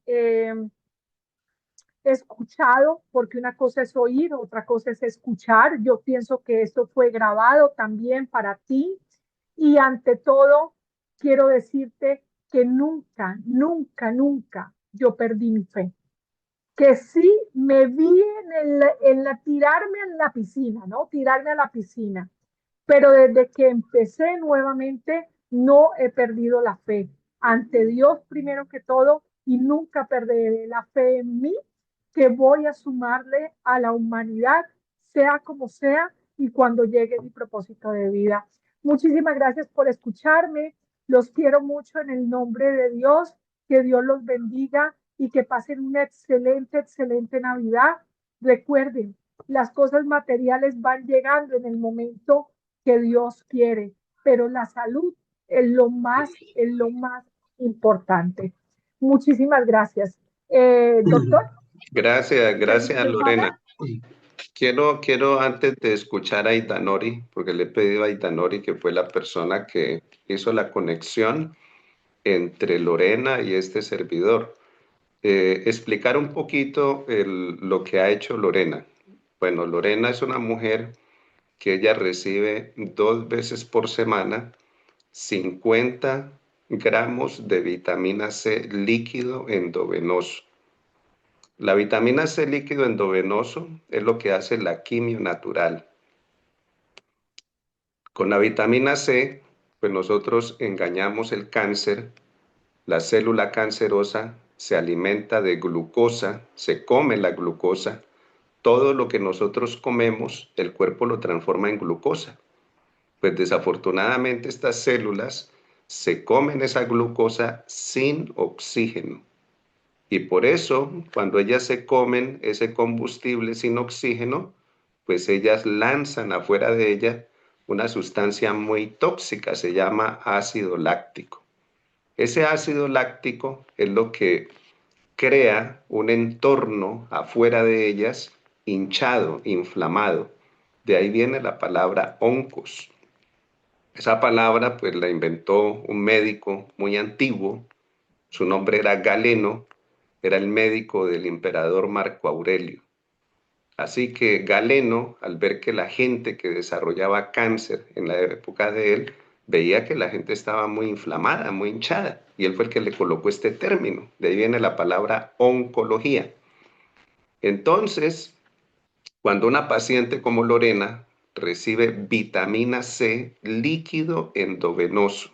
escuchado, porque una cosa es oír, otra cosa es escuchar. Yo pienso que esto fue grabado también para ti. Y ante todo, quiero decirte que nunca, nunca, nunca yo perdí mi fe. Que sí me vi tirarme en la piscina, ¿no? Tirarme a la piscina. Pero desde que empecé nuevamente, no he perdido la fe ante Dios primero que todo y nunca perderé la fe en mí, que voy a sumarle a la humanidad, sea como sea, y cuando llegue mi propósito de vida. Muchísimas gracias por escucharme. Los quiero mucho en el nombre de Dios. Que Dios los bendiga y que pasen una excelente, excelente Navidad. Recuerden, las cosas materiales van llegando en el momento que Dios quiere, pero la salud es lo más importante. Muchísimas gracias. Doctor. Gracias, Lorena. Quiero antes de escuchar a Idanori, porque le he pedido a Idanori, que fue la persona que hizo la conexión entre Lorena y este servidor, explicar un poquito lo que ha hecho Lorena. Bueno, Lorena es una mujer que ella recibe 2 veces por semana 50 gramos de vitamina C líquido endovenoso. La vitamina C líquido endovenoso es lo que hace la quimio natural. Con la vitamina C, pues nosotros engañamos el cáncer. La célula cancerosa se alimenta de glucosa, se come la glucosa. Todo lo que nosotros comemos, el cuerpo lo transforma en glucosa. Pues desafortunadamente estas células se comen esa glucosa sin oxígeno. Y por eso, cuando ellas se comen ese combustible sin oxígeno, pues ellas lanzan afuera de ella una sustancia muy tóxica, se llama ácido láctico. Ese ácido láctico es lo que crea un entorno afuera de ellas hinchado, inflamado. De ahí viene la palabra oncos. Esa palabra pues la inventó un médico muy antiguo, su nombre era Galeno, era el médico del emperador Marco Aurelio. Así que Galeno, al ver que la gente que desarrollaba cáncer en la época de él, veía que la gente estaba muy inflamada, muy hinchada, y él fue el que le colocó este término. De ahí viene la palabra oncología. Entonces, cuando una paciente como Lorena recibe vitamina C líquido endovenoso,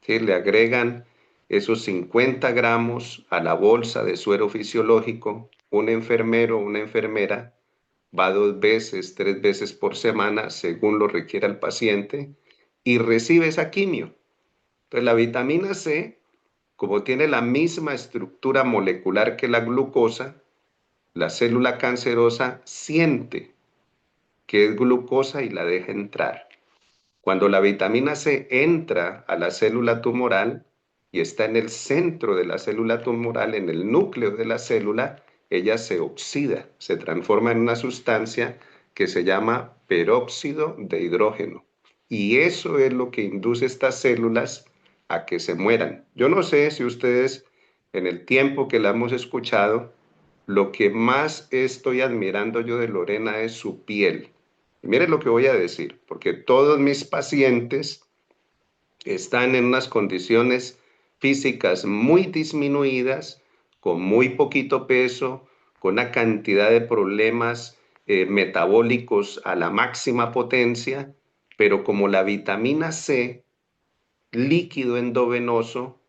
que le agregan esos 50 gramos a la bolsa de suero fisiológico, un enfermero o una enfermera va 2 veces, 3 veces por semana, según lo requiera el paciente, y recibe esa quimio. Entonces, la vitamina C, como tiene la misma estructura molecular que la glucosa, la célula cancerosa siente que es glucosa y la deja entrar. Cuando la vitamina C entra a la célula tumoral y está en el centro de la célula tumoral, en el núcleo de la célula, ella se oxida, se transforma en una sustancia que se llama peróxido de hidrógeno. Y eso es lo que induce estas células a que se mueran. Yo no sé si ustedes, en el tiempo que la hemos escuchado, lo que más estoy admirando yo de Lorena es su piel. Y miren lo que voy a decir, porque todos mis pacientes están en unas condiciones físicas muy disminuidas, con muy poquito peso, con una cantidad de problemas metabólicos a la máxima potencia, pero como la vitamina C, líquido endovenoso,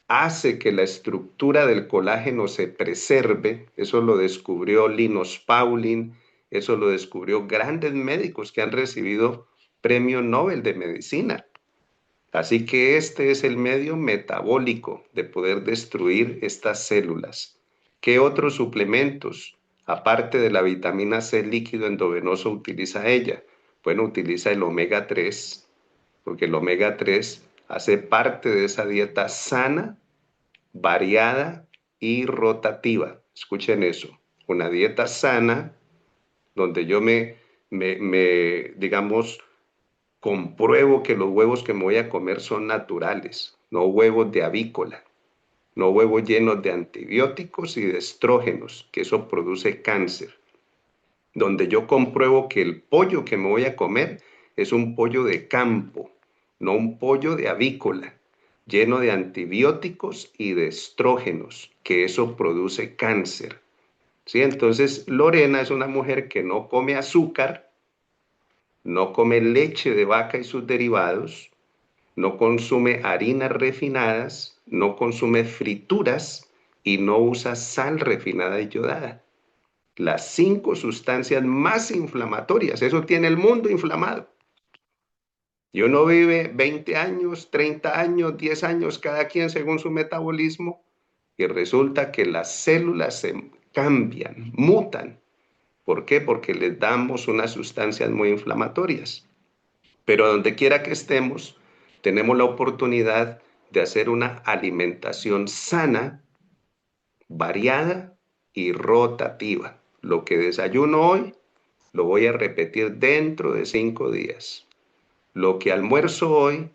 hace que la estructura del colágeno se preserve. Eso lo descubrió Linus Pauling, eso lo descubrió grandes médicos que han recibido premio Nobel de Medicina. Así que este es el medio metabólico de poder destruir estas células. ¿Qué otros suplementos, aparte de la vitamina C líquido endovenoso, utiliza ella? Bueno, utiliza el omega 3, porque el omega 3 hace parte de esa dieta sana, variada y rotativa. Escuchen eso, una dieta sana donde yo digamos, compruebo que los huevos que me voy a comer son naturales, no huevos de avícola, no huevos llenos de antibióticos y de estrógenos, que eso produce cáncer. Donde yo compruebo que el pollo que me voy a comer es un pollo de campo, no un pollo de avícola, lleno de antibióticos y de estrógenos, que eso produce cáncer. ¿Sí? Entonces, Lorena es una mujer que no come azúcar, no come leche de vaca y sus derivados, no consume harinas refinadas, no consume frituras y no usa sal refinada y yodada. Las 5 sustancias más inflamatorias, eso tiene el mundo inflamado. Y uno vive 20 años, 30 años, 10 años, cada quien según su metabolismo, y resulta que las células se cambian, mutan. ¿Por qué? Porque les damos unas sustancias muy inflamatorias. Pero donde quiera que estemos, tenemos la oportunidad de hacer una alimentación sana, variada y rotativa. Lo que desayuno hoy, lo voy a repetir dentro de 5 días. Lo que almuerzo hoy,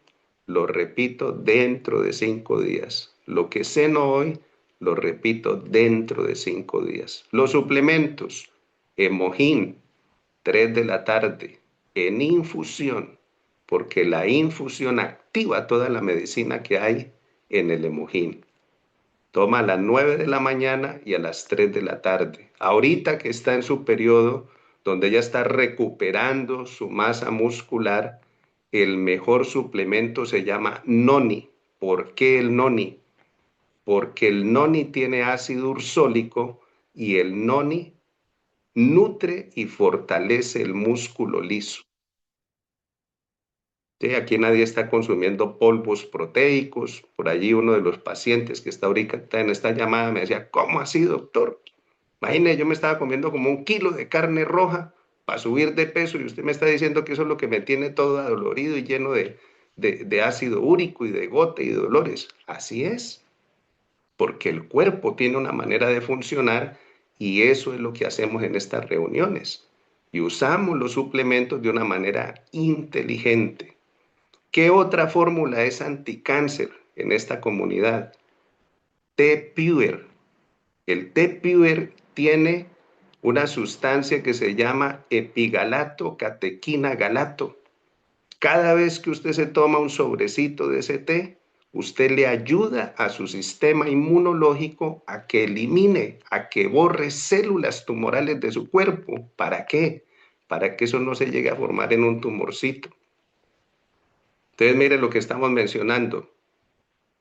lo repito dentro de 5 días. Lo que ceno hoy, lo repito dentro de 5 días. Los suplementos, Hemohin, 3 de la tarde, en infusión, porque la infusión activa toda la medicina que hay en el Hemohin. Toma a las 9 de la mañana y a las 3 de la tarde. Ahorita que está en su periodo donde ella está recuperando su masa muscular, el mejor suplemento se llama Noni. ¿Por qué el Noni? Porque el Noni tiene ácido ursólico y el Noni nutre y fortalece el músculo liso. Sí, aquí nadie está consumiendo polvos proteicos. Por allí uno de los pacientes que está ahorita en esta llamada me decía, ¿cómo así, doctor? Imagínese, yo me estaba comiendo como 1 kilo de carne roja para subir de peso y usted me está diciendo que eso es lo que me tiene todo adolorido y lleno de ácido úrico y de gota y de dolores. Así es, porque el cuerpo tiene una manera de funcionar y eso es lo que hacemos en estas reuniones. Y usamos los suplementos de una manera inteligente. ¿Qué otra fórmula es anticáncer en esta comunidad? T-Pure. El T-Pure tiene una sustancia que se llama epigalato catequina galato. Cada vez que usted se toma un sobrecito de ese té, usted le ayuda a su sistema inmunológico a que elimine, a que borre células tumorales de su cuerpo. ¿Para qué? Para que eso no se llegue a formar en un tumorcito. Entonces, mire lo que estamos mencionando.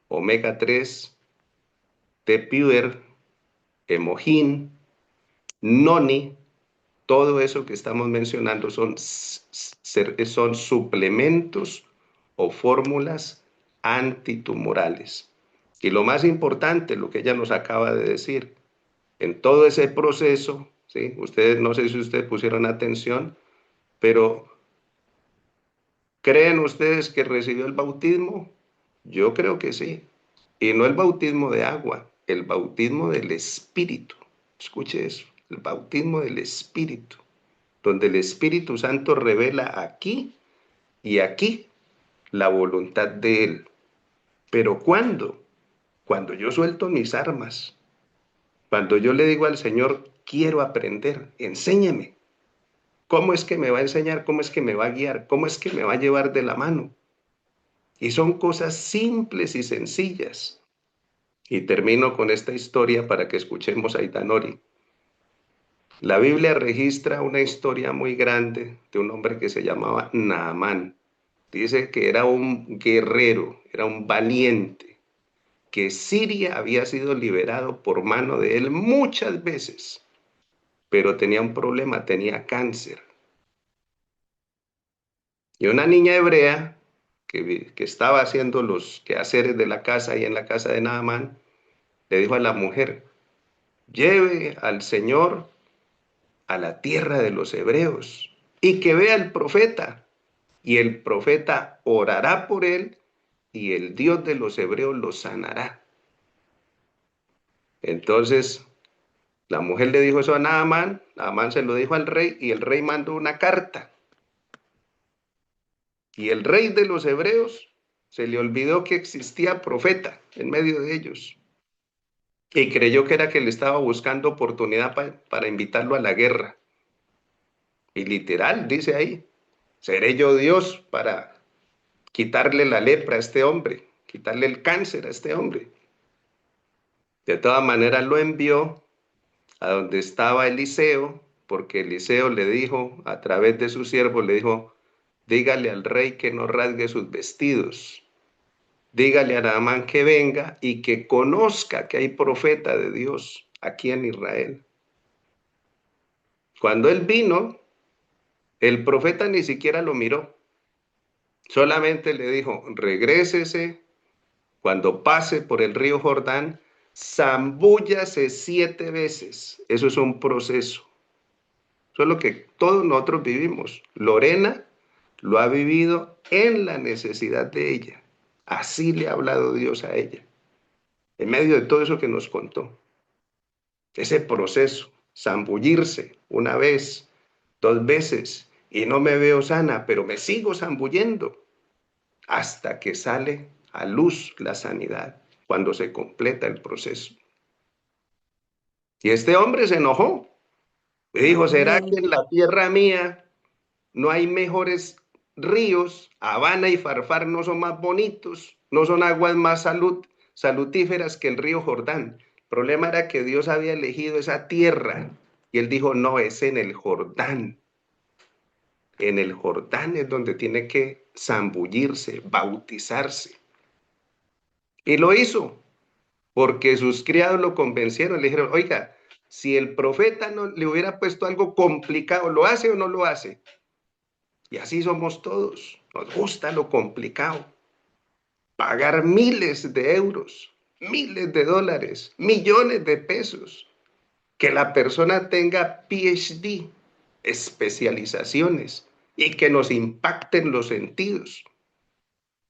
Omega 3, T-Pure, Hemohin, Noni, todo eso que estamos mencionando son suplementos o fórmulas antitumorales. Y lo más importante, lo que ella nos acaba de decir, en todo ese proceso, ¿sí? Ustedes, no sé si ustedes pusieron atención, pero ¿creen ustedes que recibió el bautismo? Yo creo que sí. Y no el bautismo de agua, el bautismo del Espíritu. Escuche eso, el bautismo del Espíritu, donde el Espíritu Santo revela aquí y aquí la voluntad de Él. Pero ¿cuándo? Cuando yo suelto mis armas, cuando yo le digo al Señor, quiero aprender, enséñeme. ¿Cómo es que me va a enseñar? ¿Cómo es que me va a guiar? ¿Cómo es que me va a llevar de la mano? Y son cosas simples y sencillas. Y termino con esta historia para que escuchemos a Itanori. La Biblia registra una historia muy grande de un hombre que se llamaba Naamán. Dice que era un guerrero, era un valiente, que Siria había sido liberado por mano de él muchas veces, pero tenía un problema, tenía cáncer. Y una niña hebrea que estaba haciendo los quehaceres de la casa y en la casa de Naamán, le dijo a la mujer, lleve al Señor a la tierra de los hebreos y que vea al profeta. Y el profeta orará por él y el Dios de los hebreos lo sanará. Entonces la mujer le dijo eso a Naamán, Naamán se lo dijo al rey y el rey mandó una carta. Y el rey de los hebreos se le olvidó que existía profeta en medio de ellos y creyó que era que le estaba buscando oportunidad para invitarlo a la guerra. Y literal, dice ahí, seré yo Dios para quitarle la lepra a este hombre, quitarle el cáncer a este hombre. De todas maneras lo envió a donde estaba Eliseo, porque Eliseo le dijo, a través de su siervo, le dijo, dígale al rey que no rasgue sus vestidos. Dígale a Naamán que venga y que conozca que hay profeta de Dios aquí en Israel. Cuando él vino, el profeta ni siquiera lo miró. Solamente le dijo, regrésese, cuando pase por el río Jordán, zambúllase 7 veces. Eso es un proceso. Eso es lo que todos nosotros vivimos. Lorena lo ha vivido en la necesidad de ella. Así le ha hablado Dios a ella. En medio de todo eso que nos contó. Ese proceso, zambullirse 1 vez, 2 veces, y no me veo sana, pero me sigo zambullendo hasta que sale a luz la sanidad, cuando se completa el proceso. Y este hombre se enojó. Y dijo, ¿será que en la tierra mía no hay mejores ríos? Habana y Farfar no son más bonitos, no son aguas más salutíferas que el río Jordán. El problema era que Dios había elegido esa tierra y él dijo, no, es en el Jordán. En el Jordán es donde tiene que zambullirse, bautizarse. Y lo hizo, porque sus criados lo convencieron, le dijeron, oiga, si el profeta no le hubiera puesto algo complicado, ¿lo hace o no lo hace? Y así somos todos, nos gusta lo complicado. Pagar miles de euros, miles de dólares, millones de pesos. Que la persona tenga PhD, especializaciones, y que nos impacten los sentidos.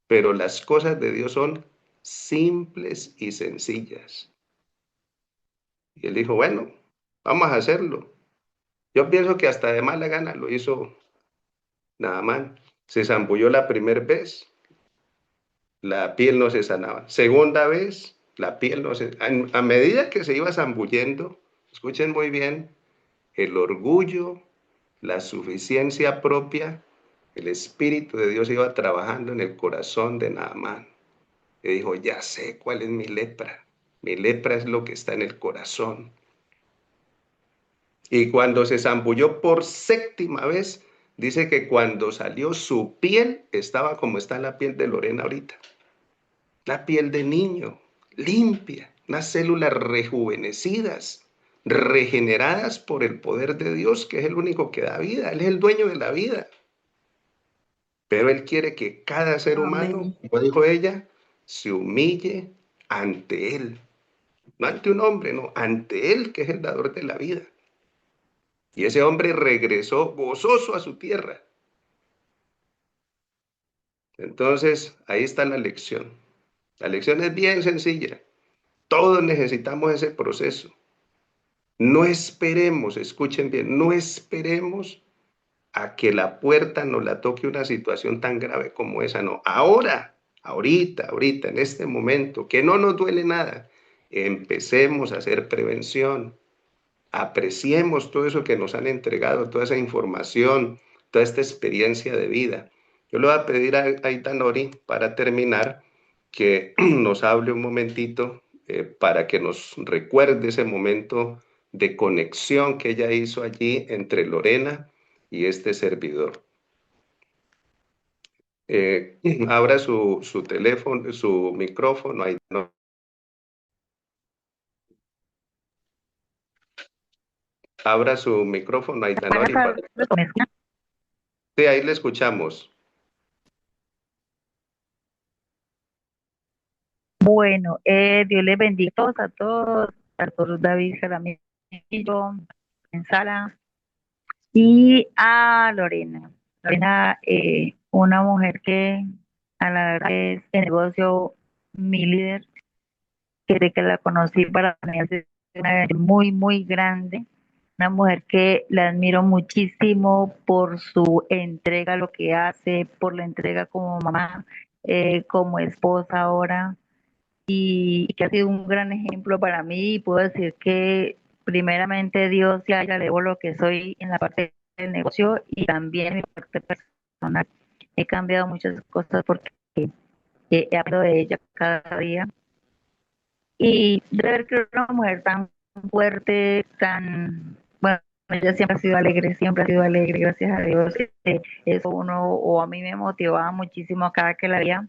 Pero las cosas de Dios son simples y sencillas. Y él dijo, bueno, vamos a hacerlo. Yo pienso que hasta de mala gana lo hizo Naamán. Se zambulló la primera vez, la piel no se sanaba. Segunda vez, la piel no se... A medida que se iba zambullendo, escuchen muy bien, el orgullo, la suficiencia propia, el Espíritu de Dios iba trabajando en el corazón de Naamán. Y dijo, ya sé cuál es mi lepra. Mi lepra es lo que está en el corazón. Y cuando se zambulló por 7ª vez, dice que cuando salió su piel estaba como está la piel de Lorena ahorita. La piel de niño, limpia, unas células rejuvenecidas. regeneradas por el poder de Dios, que es el único que da vida. Él es el dueño de la vida. Pero Él quiere que cada ser humano, Amén. como dijo ella, se humille ante Él. No ante un hombre, no, ante Él, que es el dador de la vida. Y ese hombre regresó gozoso a su tierra. Entonces, ahí está la lección. La lección es bien sencilla. Todos necesitamos ese proceso. No esperemos, escuchen bien, no esperemos a que la puerta nos la toque una situación tan grave como esa, no. Ahora, ahorita, en este momento, que no nos duele nada, empecemos a hacer prevención. Apreciemos todo eso que nos han entregado, toda esa información, toda esta experiencia de vida. Yo le voy a pedir a Itanori, para terminar, que nos hable un momentito para que nos recuerde ese momento de conexión que ella hizo allí entre Lorena y este servidor. Abra su teléfono, su micrófono. Abra su micrófono, Itanori. Sí, ahí le escuchamos. Bueno, Dios les bendiga a todos David Jaramillo, en Sala, y a Lorena. Lorena, una mujer que a la verdad es el negocio, mi líder, que desde que la conocí para mí es una mujer muy, muy grande, una mujer que la admiro muchísimo por su entrega a lo que hace, por la entrega como mamá, como esposa ahora, y que ha sido un gran ejemplo para mí, y puedo decir que primeramente Dios ya le debo lo que soy en la parte del negocio y también en mi parte personal. He cambiado muchas cosas porque he aprendido de ella cada día, y de ver que una mujer tan fuerte, tan, bueno, ella siempre ha sido alegre, gracias a Dios. Eso uno, o a mí me motivaba muchísimo cada que la veía.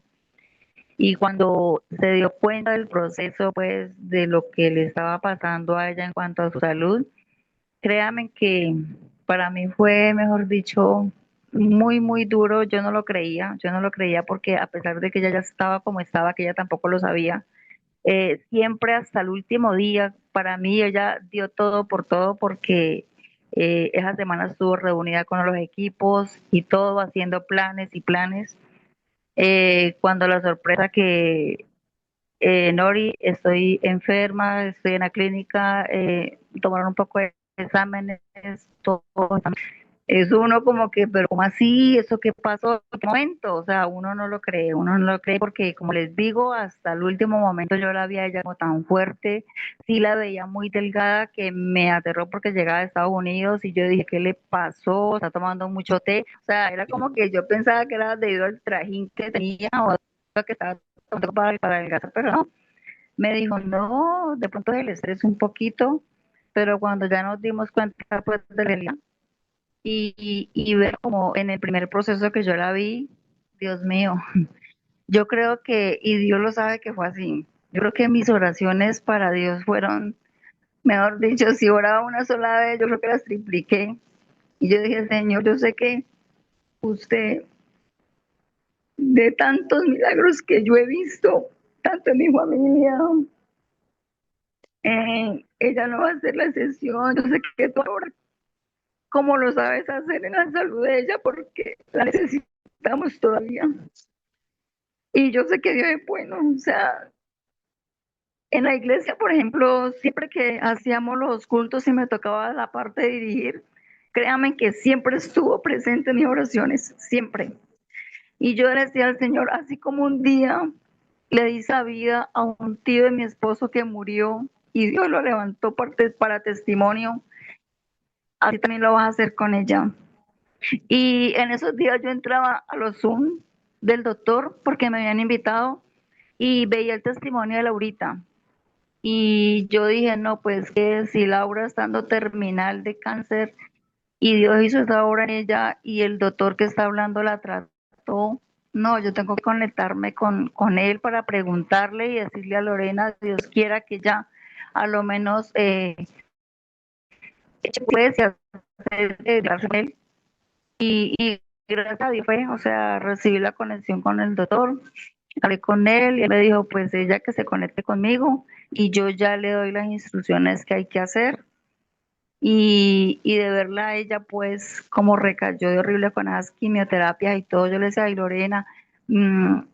Y cuando se dio cuenta del proceso, pues, de lo que le estaba pasando a ella en cuanto a su salud, créame que para mí fue, mejor dicho, muy, muy duro. Yo no lo creía porque a pesar de que ella ya estaba como estaba, que ella tampoco lo sabía, siempre hasta el último día, para mí ella dio todo por todo porque esa semana estuvo reunida con los equipos y todo, haciendo planes y planes. Cuando la sorpresa que Nori, estoy enferma, estoy en la clínica, tomaron un poco de exámenes, todo. Es uno como que, pero ¿cómo así? ¿Eso qué pasó? ¿En qué momento? O sea, uno no lo cree porque, como les digo, hasta el último momento yo la vi a ella como tan fuerte, sí la veía muy delgada, que me aterró porque llegaba de Estados Unidos y yo dije, ¿qué le pasó? Está tomando mucho té. O sea, era como que yo pensaba que era debido al trajín que tenía o que estaba tomando para adelgazar, pero no. Me dijo, no, de pronto el estrés un poquito, pero cuando ya nos dimos cuenta pues de la realidad, y ver como en el primer proceso que yo la vi, Dios mío, yo creo que, y Dios lo sabe que fue así, yo creo que mis oraciones para Dios fueron, mejor dicho, si oraba una sola vez, yo creo que las tripliqué. Y yo dije, Señor, yo sé que usted, de tantos milagros que yo he visto, tanto en mi familia, ella no va a hacer la excepción. Yo sé que tú ahora, como lo sabes hacer en la salud de ella, porque la necesitamos todavía. Y yo sé que Dios es bueno. O sea, en la iglesia, por ejemplo, siempre que hacíamos los cultos y me tocaba la parte de dirigir, créanme que siempre estuvo presente en mis oraciones, siempre. Y yo le decía al Señor, así como un día le di esa vida a un tío de mi esposo que murió y Dios lo levantó para testimonio, así también lo vas a hacer con ella. Y en esos días yo entraba a los Zoom del doctor porque me habían invitado y veía el testimonio de Laurita. Y yo dije, no, pues que si Laura estando terminal de cáncer y Dios hizo esa obra en ella y el doctor que está hablando la trató, no, yo tengo que conectarme con él para preguntarle y decirle a Lorena, Dios quiera que ya a lo menos puedes hacer con él. Y gracias a Dios fue, o sea, recibí la conexión con el doctor, hablé con él y él me dijo, pues ella que se conecte conmigo y yo ya le doy las instrucciones que hay que hacer. Y de verla a ella, pues, como recayó de horrible con las quimioterapias y todo, yo le decía, ay, Lorena,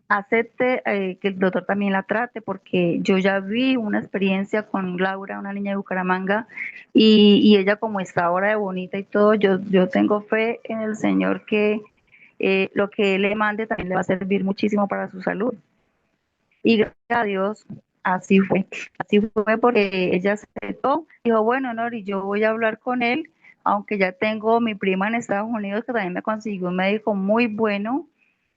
acepte que el doctor también la trate, porque yo ya vi una experiencia con Laura, una niña de Bucaramanga, y ella como está ahora de bonita y todo, yo tengo fe en el Señor que lo que Él le mande también le va a servir muchísimo para su salud. Y gracias a Dios, así fue porque ella aceptó, dijo, bueno, Nori, yo voy a hablar con él, aunque ya tengo mi prima en Estados Unidos que también me consiguió un médico muy bueno,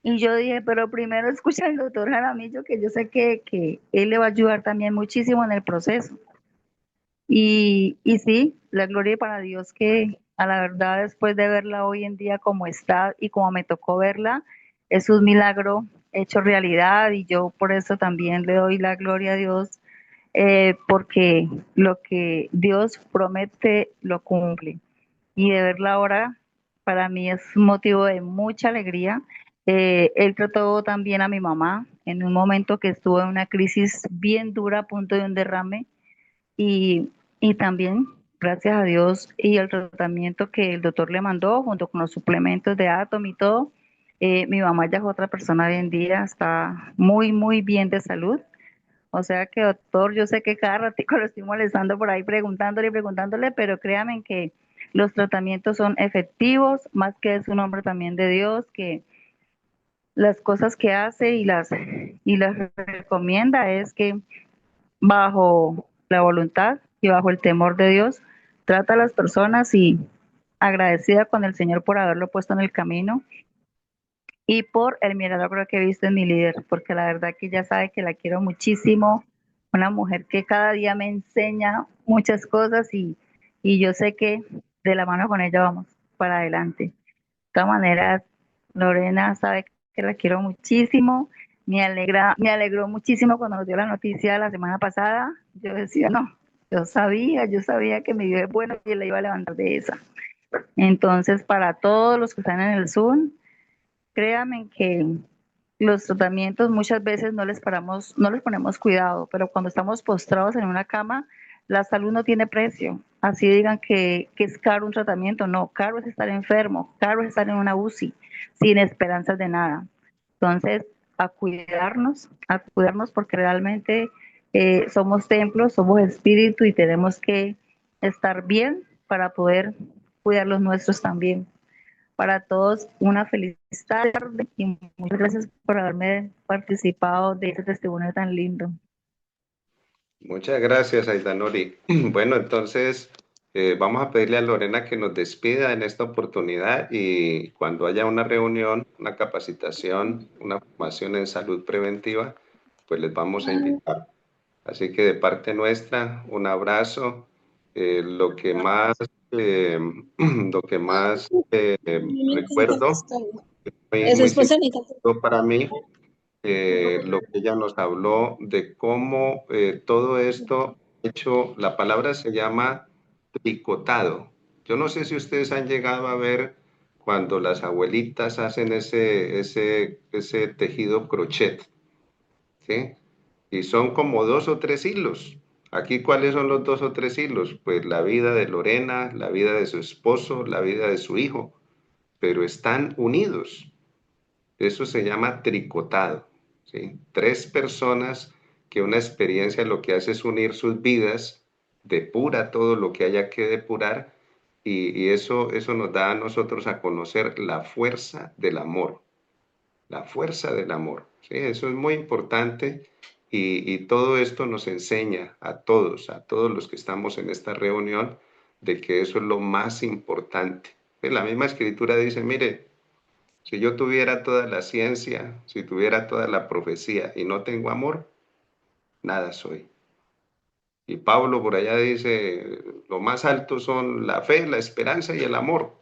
y yo dije, pero primero escucha al doctor Jaramillo, que yo sé que él le va a ayudar también muchísimo en el proceso. Y sí, la gloria para Dios que a la verdad después de verla hoy en día como está y como me tocó verla, es un milagro hecho realidad y yo por eso también le doy la gloria a Dios porque lo que Dios promete lo cumple. Y de verla ahora para mí es un motivo de mucha alegría. Él trató también a mi mamá en un momento que estuvo en una crisis bien dura a punto de un derrame y, y también, gracias a Dios y el tratamiento que el doctor le mandó, junto con los suplementos de Atom y todo, mi mamá ya es otra persona hoy en día, está muy, muy bien de salud. O sea que, doctor, yo sé que cada ratico lo estoy molestando por ahí preguntándole y preguntándole, pero créanme que los tratamientos son efectivos, más que es un hombre también de Dios, que las cosas que hace y las recomienda es que bajo la voluntad y bajo el temor de Dios, trata a las personas y agradecida con el Señor por haberlo puesto en el camino y por el milagro que he visto en mi líder, porque la verdad que ella sabe que la quiero muchísimo, una mujer que cada día me enseña muchas cosas y yo sé que de la mano con ella vamos para adelante. De todas maneras, Lorena sabe que la quiero muchísimo. Me alegró muchísimo cuando nos dio la noticia la semana pasada. Yo decía, no, yo sabía que mi Dios es bueno y él la iba a levantar de esa. Entonces, para todos los que están en el Zoom, créanme que los tratamientos muchas veces no les ponemos cuidado, pero cuando estamos postrados en una cama, la salud no tiene precio. Así digan que es caro un tratamiento, no, caro es estar enfermo, caro es estar en una UCI, sin esperanzas de nada. Entonces, a cuidarnos porque realmente somos templos, somos espíritu y tenemos que estar bien para poder cuidar los nuestros también. Para todos, una feliz tarde y muchas gracias por haberme participado de este testimonio tan lindo. Muchas gracias, Aidanori. Bueno, entonces vamos a pedirle a Lorena que nos despida en esta oportunidad y cuando haya una reunión, una capacitación, una formación en salud preventiva, pues les vamos a invitar. Así que de parte nuestra, un abrazo. Lo que más, eh, lo que más recuerdo, muy significativo para mí, lo que ella nos habló de cómo todo esto hecho, la palabra se llama tricotado. Yo no sé si ustedes han llegado a ver cuando las abuelitas hacen ese tejido crochet, ¿sí? Y son como 2 o 3 hilos. Aquí, ¿cuáles son los 2 o 3 hilos? Pues la vida de Lorena, la vida de su esposo, la vida de su hijo, pero están unidos. Eso se llama tricotado, ¿sí? 3 personas que una experiencia lo que hace es unir sus vidas, depura todo lo que haya que depurar y eso nos da a nosotros a conocer la fuerza del amor, la fuerza del amor, ¿sí? Eso es muy importante y todo esto nos enseña a todos los que estamos en esta reunión, de que eso es lo más importante. La misma escritura dice, mire, si yo tuviera toda la ciencia, si tuviera toda la profecía y no tengo amor, nada soy. Y Pablo por allá dice, lo más alto son la fe, la esperanza y el amor,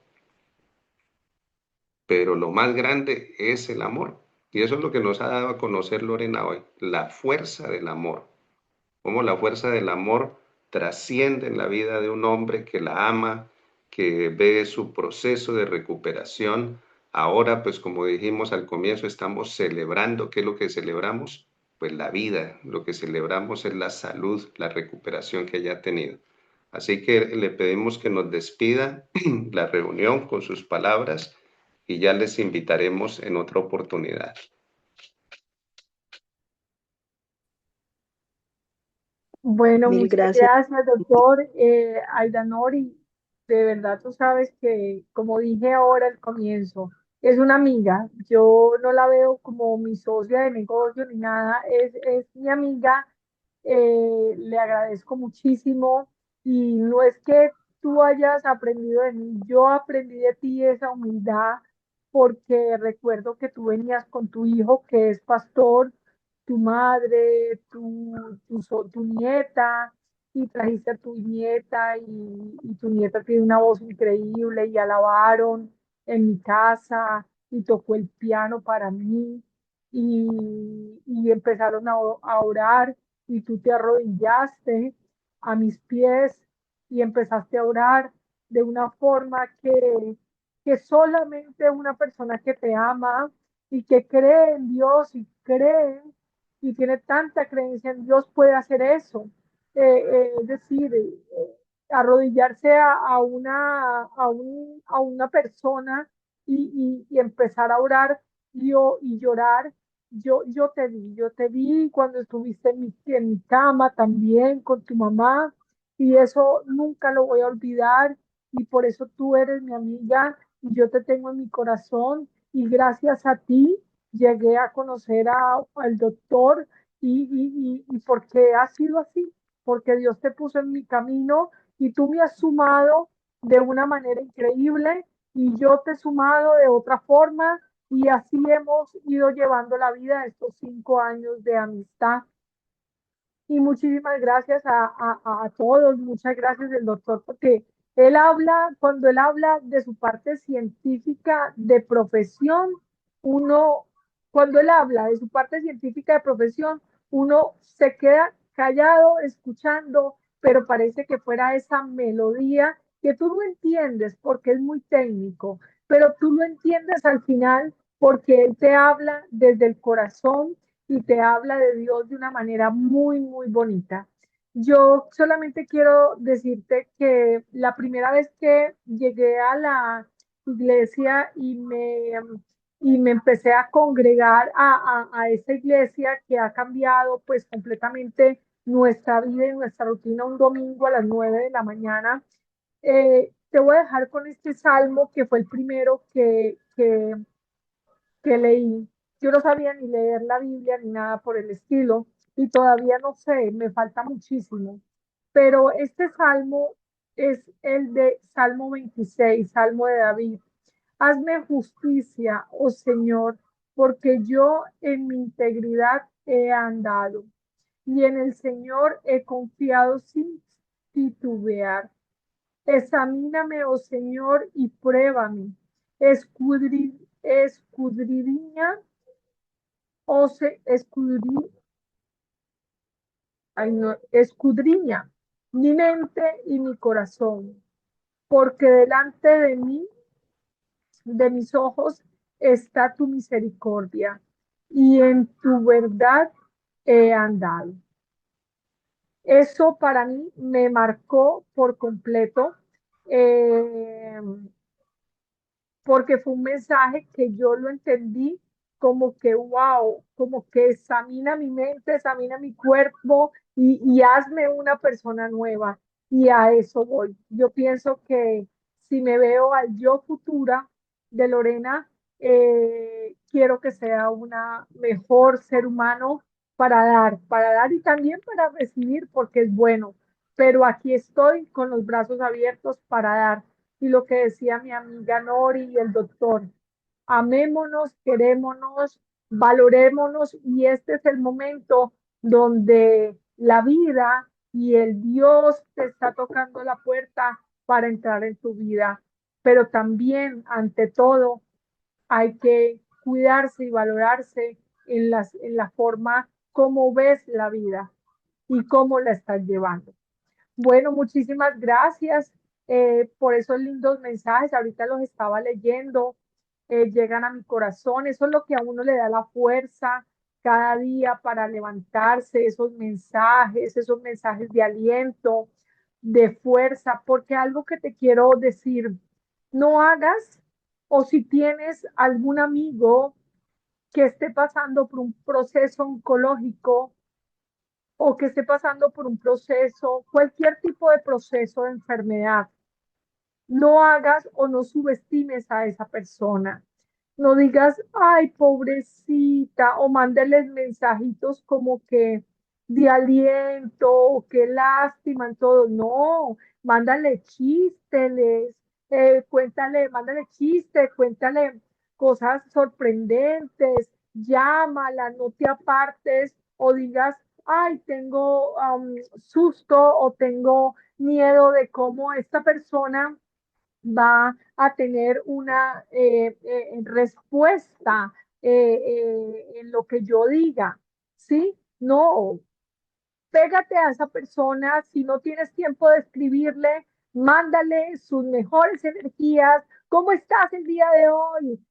pero lo más grande es el amor. Y eso es lo que nos ha dado a conocer Lorena hoy, la fuerza del amor. Cómo la fuerza del amor trasciende en la vida de un hombre que la ama, que ve su proceso de recuperación. Ahora, pues como dijimos al comienzo, estamos celebrando. ¿Qué es lo que celebramos? Pues la vida. Lo que celebramos es la salud, la recuperación que ella ha tenido. Así que le pedimos que nos despida la reunión con sus palabras y ya les invitaremos en otra oportunidad. Bueno, Mil muchas gracias. gracias, doctor Aidanori. De verdad, tú sabes que, como dije ahora al comienzo, es una amiga. Yo no la veo como mi socia de negocio ni nada. Es mi amiga. Le agradezco muchísimo. Y no es que tú hayas aprendido de mí, yo aprendí de ti esa humildad, porque recuerdo que tú venías con tu hijo, que es pastor, tu madre, tu nieta, y trajiste a tu nieta y tu nieta tiene una voz increíble y alabaron en mi casa y tocó el piano para mí y empezaron a orar y tú te arrodillaste a mis pies y empezaste a orar de una forma que solamente una persona que te ama y que cree en Dios y cree y tiene tanta creencia en Dios puede hacer eso. Es decir, arrodillarse a una persona y empezar a orar y llorar. Yo te vi cuando estuviste en mi cama también con tu mamá y eso nunca lo voy a olvidar y por eso tú eres mi amiga y yo te tengo en mi corazón y gracias a ti llegué a conocer al doctor y porque ha sido así, porque Dios te puso en mi camino y tú me has sumado de una manera increíble y yo te he sumado de otra forma y así hemos ido llevando la vida estos 5 años de amistad. Y muchísimas gracias a todos, muchas gracias del doctor, porque él habla, cuando él habla de su parte científica de profesión, uno, cuando él habla de su parte científica de profesión, uno se queda callado escuchando, pero parece que fuera esa melodía que tú no entiendes porque es muy técnico, pero tú lo entiendes al final porque él te habla desde el corazón y te habla de Dios de una manera muy, muy bonita. Yo solamente quiero decirte que la primera vez que llegué a la iglesia y me empecé a congregar a esa iglesia que ha cambiado pues completamente nuestra vida y nuestra rutina un domingo a las 9 de la mañana, te voy a dejar con este salmo que fue el primero que leí. Yo no sabía ni leer la Biblia ni nada por el estilo y todavía no sé, me falta muchísimo. Pero este salmo es el de Salmo 26, Salmo de David. Hazme justicia, oh Señor, porque yo en mi integridad he andado y en el Señor he confiado sin titubear. Examíname, oh Señor, y pruébame. Escudriña, escudriña, ay, no, escudriña mi mente y mi corazón, porque delante de mí, de mis ojos, está tu misericordia, y en tu verdad he andado. Eso para mí me marcó por completo. Eh, Porque fue un mensaje que yo lo entendí como que, wow, como que examina mi mente, examina mi cuerpo y hazme una persona nueva. Y a eso voy. Yo pienso que si me veo al yo futura de Lorena, quiero que sea una mejor ser humano para dar y también para recibir, porque es bueno. Pero aquí estoy con los brazos abiertos para dar y lo que decía mi amiga Nori y el doctor, amémonos, querémonos, valorémonos y este es el momento donde la vida y el Dios te está tocando la puerta para entrar en tu vida. Pero también, ante todo, hay que cuidarse y valorarse en la forma como ves la vida y cómo la estás llevando. Bueno, muchísimas gracias por esos lindos mensajes. Ahorita los estaba leyendo, llegan a mi corazón. Eso es lo que a uno le da la fuerza cada día para levantarse, esos mensajes de aliento, de fuerza, porque algo que te quiero decir, no hagas, o si tienes algún amigo que esté pasando por un proceso oncológico, o que esté pasando por un proceso, cualquier tipo de proceso de enfermedad, no hagas o no subestimes a esa persona. No digas, ay, pobrecita, o mándeles mensajitos como que de aliento, o qué lástima, en todo. No, mándale chísteles, mándale chistes, cuéntale cosas sorprendentes, llámala, no te apartes, o digas, ay, tengo susto o tengo miedo de cómo esta persona va a tener una respuesta en lo que yo diga, ¿sí? No, pégate a esa persona, si no tienes tiempo de escribirle, mándale sus mejores energías, ¿cómo estás el día de hoy?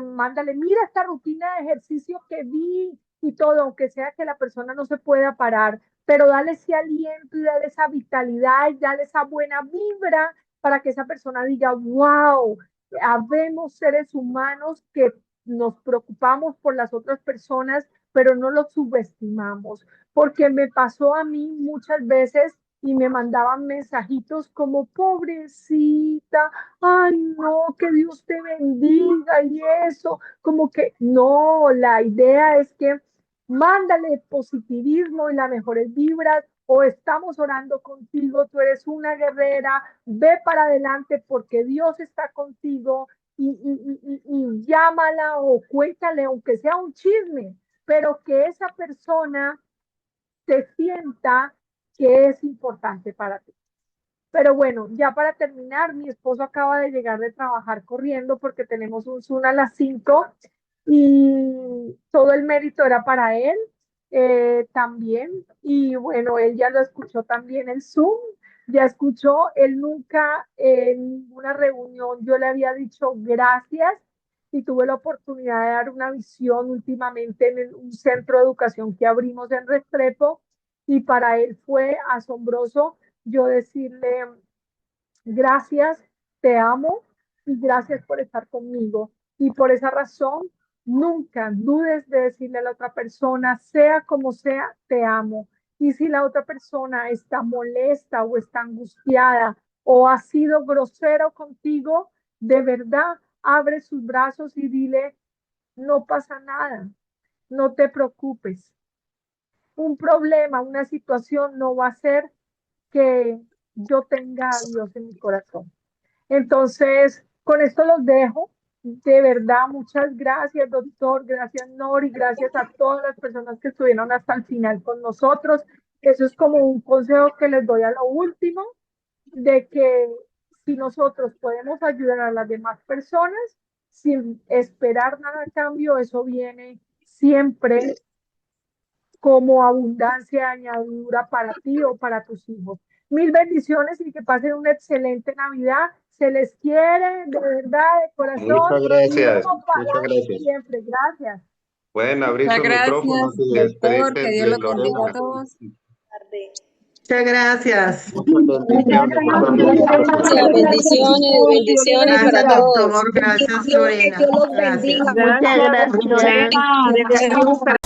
Mándale, mira esta rutina de ejercicio que vi y todo, aunque sea que la persona no se pueda parar, pero dale ese aliento y dale esa vitalidad y dale esa buena vibra para que esa persona diga, wow, habemos seres humanos que nos preocupamos por las otras personas, pero no los subestimamos, porque me pasó a mí muchas veces y me mandaban mensajitos como pobrecita, ay no, que Dios te bendiga y eso, como que no, la idea es que mándale positivismo y las mejores vibras, o estamos orando contigo, tú eres una guerrera, ve para adelante porque Dios está contigo y llámala o cuéntale, aunque sea un chisme, pero que esa persona se sienta que es importante para ti. Pero bueno, ya para terminar, mi esposo acaba de llegar de trabajar corriendo porque tenemos un Zoom a las 5 y todo el mérito era para él también. Y bueno, él ya lo escuchó también el Zoom, ya escuchó, él nunca en ninguna reunión yo le había dicho gracias y tuve la oportunidad de dar una visión últimamente en un centro de educación que abrimos en Restrepo y para él fue asombroso yo decirle gracias, te amo y gracias por estar conmigo. Y por esa razón, nunca dudes de decirle a la otra persona, sea como sea, te amo. Y si la otra persona está molesta o está angustiada o ha sido grosero contigo, de verdad, abre sus brazos y dile, no pasa nada, no te preocupes. Un problema, una situación no va a ser que yo tenga a Dios en mi corazón. Entonces, con esto los dejo. De verdad, muchas gracias, doctor. Gracias, Nori. Gracias a todas las personas que estuvieron hasta el final con nosotros. Eso es como un consejo que les doy a lo último, de que si nosotros podemos ayudar a las demás personas sin esperar nada a cambio, eso viene siempre como abundancia, añadidura para ti o para tus hijos. Mil bendiciones y que pasen una excelente Navidad. Se les quiere de verdad, de corazón. Muchas gracias. No Muchas gracias. siempre. Gracias. Pueden abrir sus micrófonos y Doctor, que despedirse Dios de los bendiga a Lorena. todos. Muchas gracias. Gracias, bendiciones, bendiciones para Gracias, todos. doctor. Gracias, Lorena. Dios los Gracias. bendiga. Muchas gracias. Lorena.